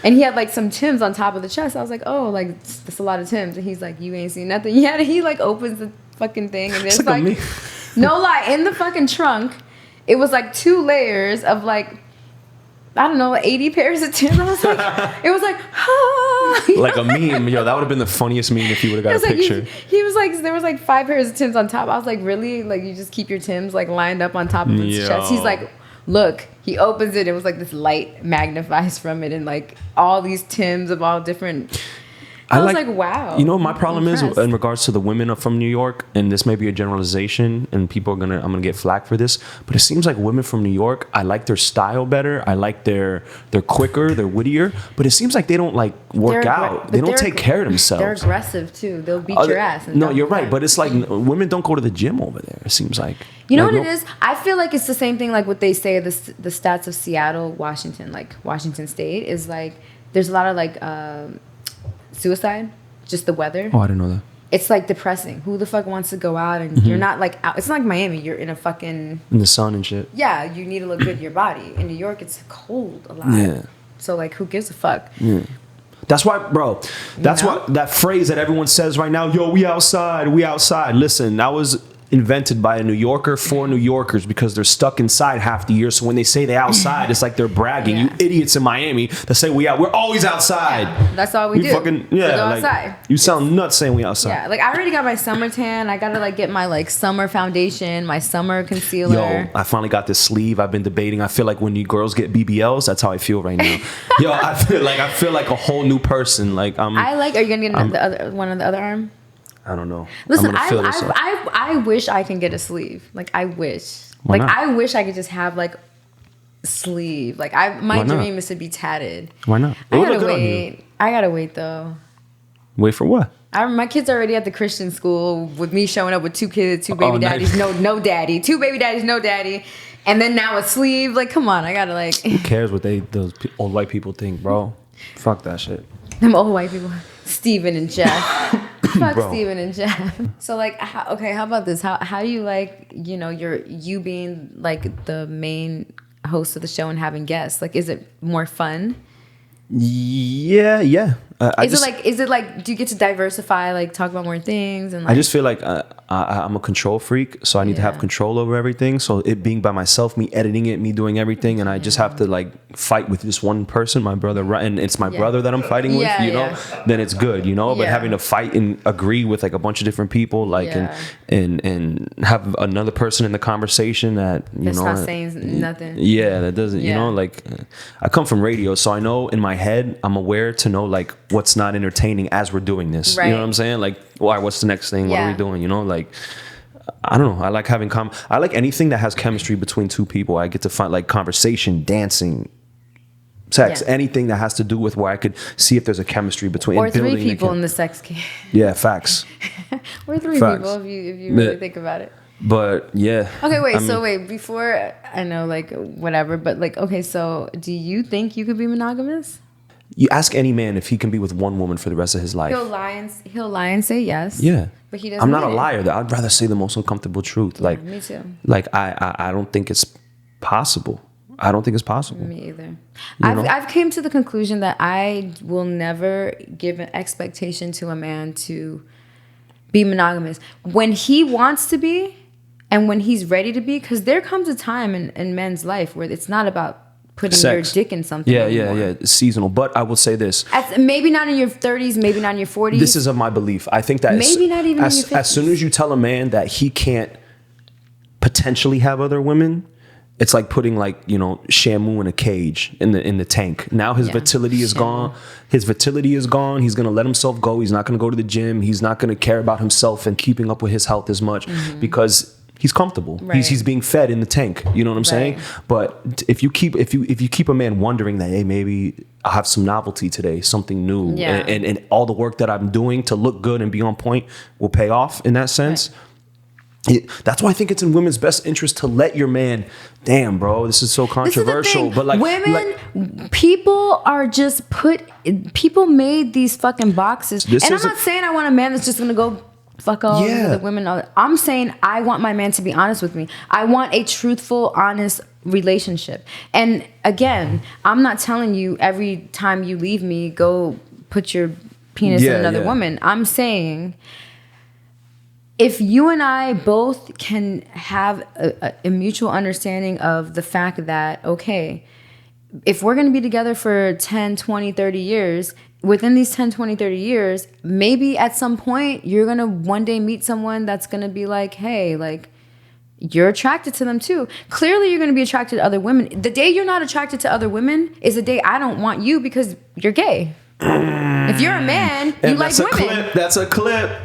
And he had like some Timbs on top of the chest. I was like, oh, like that's a lot of Timbs. And he's like, you ain't seen nothing yet. And he like opens the fucking thing and there's like no lie, in the fucking trunk, it was like 2 layers of like, I don't know, 80 pairs of Timbs. I was like, it was like, like a meme. Yo, that would have been the funniest meme if you would have got a picture. He was like, there was like 5 pairs of Timbs on top. I was like, really? Like you just keep your Timbs like lined up on top of his chest? He's like, look. He opens it. It was like this light magnifies from it, and like all these Timbs of all different. I was like, wow. You know what my problem is in regards to the women from New York, and this may be a generalization, and I'm gonna get flack for this, but it seems like women from New York, I like their style better. I like they're quicker, they're wittier, but it seems like they don't like work out. They don't take care of themselves. They're aggressive too. They'll beat your ass. No, you're right, but it's like women don't go to the gym over there. It seems like. You know what it is? I feel like it's the same thing like what they say the stats of Seattle, Washington, like Washington State is like there's a lot of like suicide, just the weather. Oh, I didn't know that. It's like depressing. Who the fuck wants to go out and you're not like out? It's not like Miami. You're in a fucking in the sun and shit. Yeah, you need to look good in your body. In New York, it's cold a lot. Yeah. So like, who gives a fuck? Yeah. That's why, bro. That's what that phrase that everyone says right now. Yo, we outside. We outside. Listen, that was invented by a New Yorker for New Yorkers because they're stuck inside half the year. So when they say they outside, it's like they're bragging. Yeah. You idiots in Miami that say we out. We're always outside. Yeah, that's all we do. Fucking, we go like, outside. You sound nuts saying we outside. Yeah, like I already got my summer tan. I gotta like get my like summer foundation, my summer concealer. Yo, I finally got this sleeve. I've been debating. I feel like when you girls get BBLs, that's how I feel right now. Yo, I feel like a whole new person. Like Are you gonna get the other one on the other arm? I don't know. Listen, I wish I can get a sleeve. Like I wish. Why like not? I wish I could just have like sleeve. Like my dream is to be tatted. Why not? I gotta wait. I gotta wait though. Wait for what? My kids are already at the Christian school with me showing up with 2 kids, 2 baby daddies, no daddy, 2 baby daddies, no daddy, and then now a sleeve. Like, come on, I gotta like. Who cares what those old white people think, bro? Fuck that shit. Them old white people, Steven and Jeff. Fuck Steven and Jeff. So like, how about this? How do you like, you know, you being like the main host of the show and having guests? Like, is it more fun? Yeah. Is it like do you get to diversify, like talk about more things? And like, I just feel like I'm a control freak, so I need to have control over everything. So it being by myself, me editing it, me doing everything, and I just have to like fight with just one person, my brother, and it's my brother that I'm fighting with, you know, then it's good, you know. But having to fight and agree with like a bunch of different people, like and have another person in the conversation that that's not saying nothing. Yeah, that doesn't, you know, like I come from radio, so I know in my head I'm aware to know like what's not entertaining as we're doing this. Right. You know what I'm saying? Like, why? What's the next thing? What are we doing? You know, like, I don't know. I like having I like anything that has chemistry between 2 people. I get to find like conversation, dancing, sex, anything that has to do with where I could see if there's a chemistry between. Or 3 people in the sex game. Yeah, facts. Or 3 people if you really think about it. But yeah. Okay, wait. Before I know, like whatever, but like, okay, so do you think you could be monogamous? You ask any man if he can be with one woman for the rest of his life. He'll lie and say yes. Yeah. But he doesn't. I'm not a liar. I'd rather say the most uncomfortable truth. Like, me too. Like I don't think it's possible. I don't think it's possible. Me either. I've came to the conclusion that I will never give an expectation to a man to be monogamous when he wants to be and when he's ready to be, because there comes a time in men's life where it's not about putting sex. Your dick in something anymore. It's seasonal. But I will say this. Maybe not in your 30s, maybe not in your 40s. This is of my belief. I think that maybe not even in your 50s. As soon as you tell a man that he can't potentially have other women, it's like putting like, you know, Shamu in a cage in the tank. Now his fertility is gone. His fertility is gone. He's going to let himself go. He's not going to go to the gym. He's not going to care about himself and keeping up with his health as much because he's comfortable. Right. He's being fed in the tank. You know what I'm saying? But if you keep a man wondering that, hey, maybe I'll have some novelty today, something new, and all the work that I'm doing to look good and be on point will pay off in that sense. Right. That's why I think it's in women's best interest to let your man. Damn, bro, this is so controversial. But like women, people are just people made these fucking boxes. And I'm not saying I want a man that's just gonna go fuck all the women. I'm saying I want my man to be honest with me. I want a truthful, honest relationship. And again, I'm not telling you every time you leave me, go put your penis in another woman. I'm saying if you and I both can have a mutual understanding of the fact that, okay, if we're going to be together for 10, 20, 30 years, within these 10, 20, 30 years, maybe at some point you're going to one day meet someone that's going to be like, hey, like, you're attracted to them too. Clearly you're going to be attracted to other women. The day you're not attracted to other women is the day I don't want you because you're gay. If you're a man, you like women. That's a clip.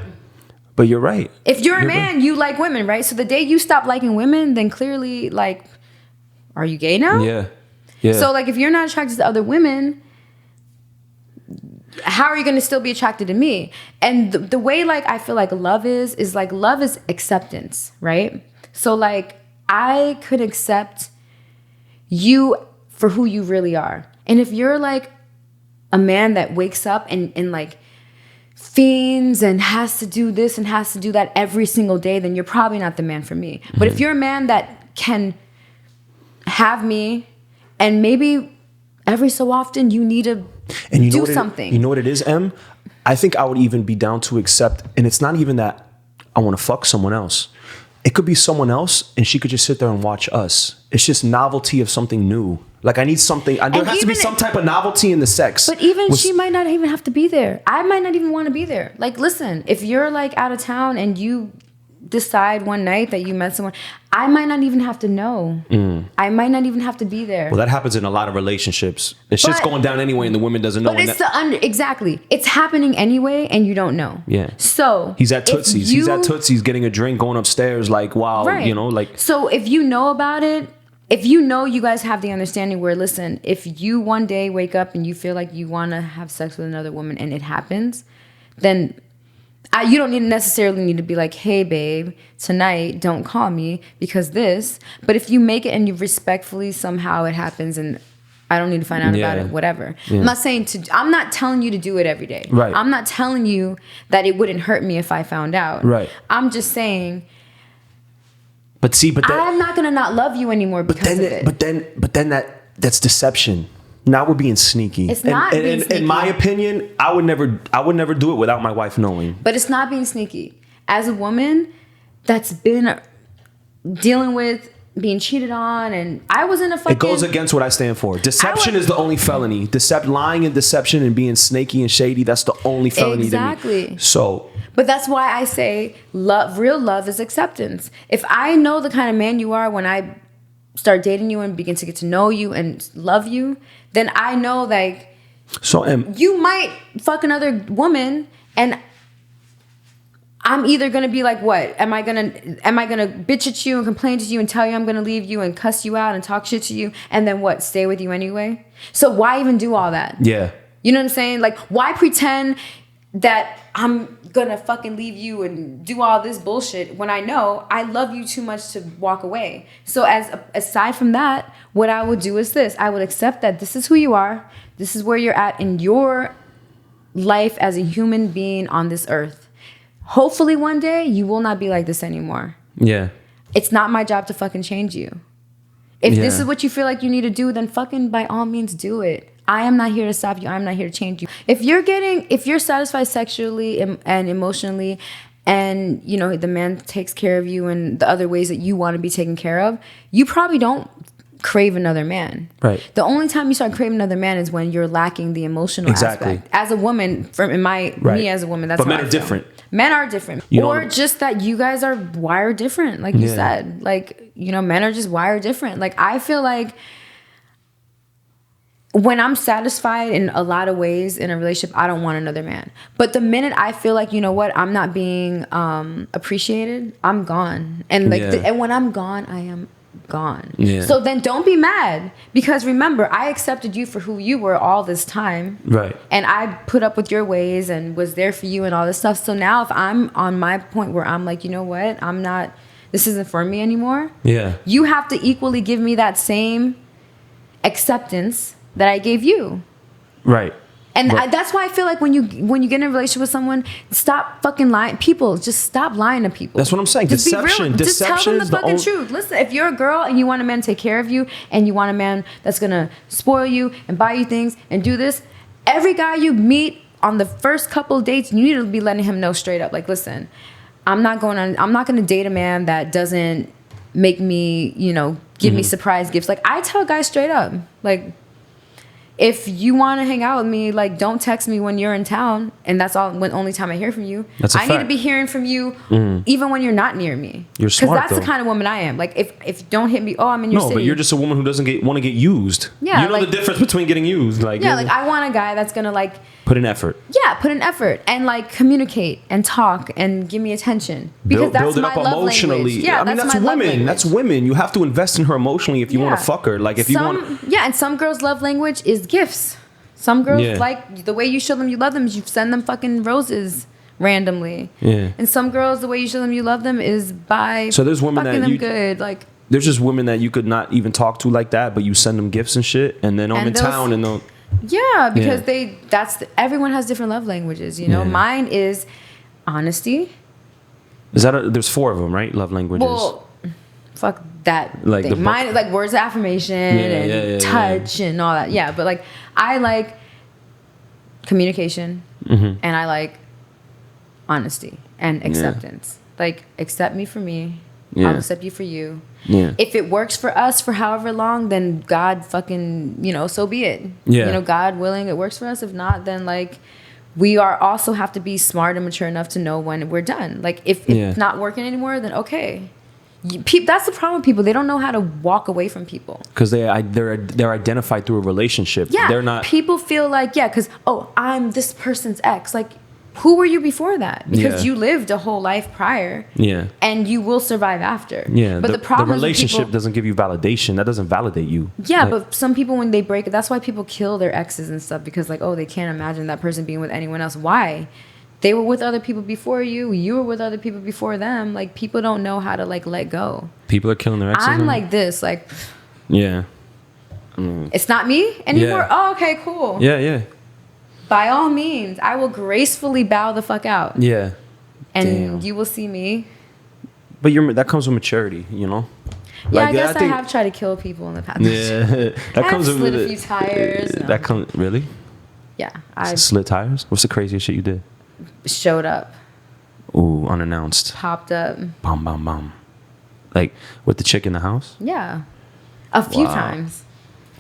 But you're right. If you're a man, you like women, right? So the day you stop liking women, then clearly, like, are you gay now? Yeah. So, like, if you're not attracted to other women, how are you going to still be attracted to me? And the way, like, I feel like love is like love is acceptance, right? So, like, I could accept you for who you really are. And if you're, like, a man that wakes up and like, fiends and has to do this and has to do that every single day, then you're probably not the man for me. But if you're a man that can have me and maybe every so often you need to do something. You know what it is, Em? I think I would even be down to accept, and it's not even that I want to fuck someone else. It could be someone else and she could just sit there and watch us. It's just novelty of something new. Like I need something. There has to be some type of novelty in the sex. But even she might not even have to be there. I might not even want to be there. Like, listen, if you're like out of town and you decide one night that you met someone, I might not even have to know. I might not even have to be there. Well, that happens in a lot of relationships. It's just going down anyway, and the woman doesn't know. But it's exactly. It's happening anyway, and you don't know. Yeah. So he's at Tootsie's. He's at Tootsie's getting a drink, going upstairs, like wow, you know, like. So if you know about it, if you know you guys have the understanding where, listen, if you one day wake up and you feel like you want to have sex with another woman and it happens, then you don't necessarily need to be like, hey, babe, tonight, don't call me because this. But if you make it and you respectfully, somehow it happens and I don't need to find out about it, whatever. Yeah. I'm not telling you to do it every day. Right. I'm not telling you that it wouldn't hurt me if I found out. Right. I'm just saying... But I'm not gonna not love you anymore because of it. But then that's deception. Now we're being sneaky. It's not being sneaky. In my opinion, I would never do it without my wife knowing. But it's not being sneaky. As a woman that's been dealing with being cheated on, and I was in a fucking... It goes against what I stand for. Deception is the only felony. Lying and deception and being snaky and shady, that's the only felony exactly. to me. So... But that's why I say real love is acceptance. If I know the kind of man you are when I start dating you and begin to get to know you and love you, then I know like you might fuck another woman and I'm either gonna be like, what? Am I gonna bitch at you and complain to you and tell you I'm gonna leave you and cuss you out and talk shit to you and then what? Stay with you anyway? So why even do all that? Yeah. You know what I'm saying? Like, why pretend that I'm gonna fucking leave you and do all this bullshit when I know I love you too much to walk away? So aside from that, what I would do is this. I would accept that this is who you are. This is where you're at in your life as a human being on this earth. Hopefully one day you will not be like this anymore. Yeah. It's not my job to fucking change you. If this is what you feel like you need to do, then fucking by all means do it. I am not here to stop you. I'm not here to change you. If you're satisfied sexually and emotionally, and you know the man takes care of you in the other ways that you want to be taken care of, you probably don't crave another man. Right. The only time you start craving another man is when you're lacking the emotional aspect. As a woman, me as a woman, that's. But men are different. Men are different, or just that you guys are wired different, like you said. Like, you know, men are just wired different. Like, I feel like when I'm satisfied in a lot of ways in a relationship, I don't want another man. But the minute I feel like, you know what, I'm not being appreciated, I'm gone. And and when I'm gone, I am gone. Yeah. So then don't be mad, because remember, I accepted you for who you were all this time. Right. And I put up with your ways and was there for you and all this stuff. So now if I'm on my point where I'm like, you know what, this isn't for me anymore. Yeah. You have to equally give me that same acceptance that I gave you. Right. And that's why I feel like when you get in a relationship with someone, stop fucking lying. People, just stop lying to people. That's what I'm saying. Just Deception. Just tell them the fucking truth. Listen, if you're a girl and you want a man to take care of you and you want a man that's gonna spoil you and buy you things and do this, every guy you meet on the first couple of dates, you need to be letting him know straight up, like, listen, I'm not gonna date a man that doesn't make me, you know, give me surprise gifts. Like, I tell guys straight up, like, if you want to hang out with me, like, don't text me when you're in town, and that's only time I hear from you. I need to be hearing from you even when you're not near me. You're smart, because that's the kind of woman I am. Like, if don't hit me, I'm in your city. No, but you're just a woman who doesn't want to get used. Yeah, you know, like, the difference between getting used. Like, like, I want a guy that's gonna, like, put in effort. Yeah, put in effort and, like, communicate and talk and give me attention, because that's my love language. Yeah, I mean, that's women. That's women. You have to invest in her emotionally if you want to fuck her. Like, if you want. Yeah, and some girls' love language is gifts. Some girls like the way you show them you love them is you send them fucking roses randomly. Yeah. And some girls, the way you show them you love them is by there's women fucking that them good. Like, there's just women that you could not even talk to like that, but you send them gifts and shit, and then I'm in town and they'll. Yeah, because everyone has different love languages. You know, mine is honesty. Is that there's 4 of them, right? Love languages. Well, fuck that. Like thing. Mine, like, words of affirmation and touch and all that. Yeah, but, like, I like communication and I like honesty and acceptance. Like, accept me for me. I'll accept you for you. Yeah. If it works for us for however long, then God fucking, you know, so be it. Yeah. You know, God willing, it works for us. If not, then, like, we also have to be smart and mature enough to know when we're done. Like, if it's not working anymore, then okay. That's the problem with people. They don't know how to walk away from people. Because they're identified through a relationship. Yeah. They're not. People feel like, because, I'm this person's ex. Like, who were you before that? Because Yeah. you lived a whole life prior. Yeah. And you will survive after. Yeah. But the problem the is relationship people, doesn't give you validation. That doesn't validate you. yeah, Like, but some people when they break, that's why people kill their exes and stuff, because like, oh, they can't imagine that person being with anyone else. Why? They were with other people before you. You were with other people before them. Like, people don't know how to like let go. people are killing their exes. I'm now? like this, like, yeah. it's not me anymore. Yeah. Oh, okay, cool. Yeah. Yeah. By all means, I will gracefully bow the fuck out. Yeah. And Damn. you will see me. But that comes with maturity, you know. Yeah, Like, I guess I think- have tried to kill people in the past. Yeah, that I comes have with slid a few tires. No. That comes really. Yeah, I Slit tires. What's the craziest shit you did? showed up, Ooh, unannounced. popped up. Bum bum bum. Like with the chick in the house. Yeah, a few Wow. times.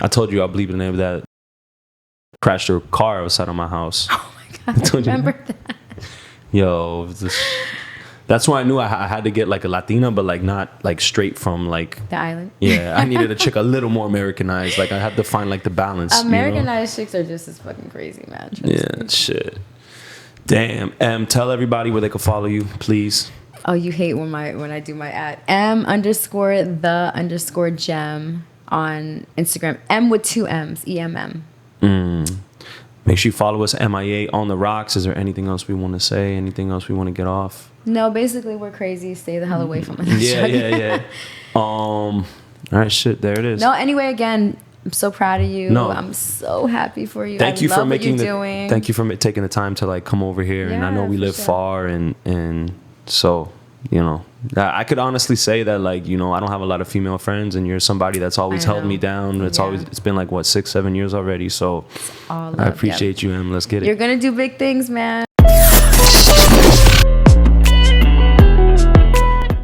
I told you I'll believe the name of that. Crashed a car outside of my house. Oh my god, I told you remember that. Yo, that's why I knew I had to get like a Latina, but like not like straight from like. The island. Yeah, I needed a chick a little more Americanized. Like I had to find like the balance. Americanized chicks are just as fucking crazy, man. Trust Yeah, me. shit. Damn. Tell everybody where they can follow you, please. Oh, you hate when I do my ad. Emm_the_gem on Instagram. M with 2 M's. EMM. Make sure you follow us, MIA on the rocks. Is there anything else we want to say? Anything else we want to get off? No, basically we're crazy. Stay the hell away from us. Yeah. All right, shit. There it is. No, anyway, again, I'm so proud of you. No. I'm so happy for you. Thank you love for making what you're doing. Thank you for taking the time to like come over here. And I know Yeah, we for live sure. far, and so I could honestly say that like I don't have a lot of female friends, and you're somebody that's always I held know. me down. Yeah. It's been like what 6-7 years already. So All I love, appreciate you, Em. Let's get it. You're gonna do big things, man.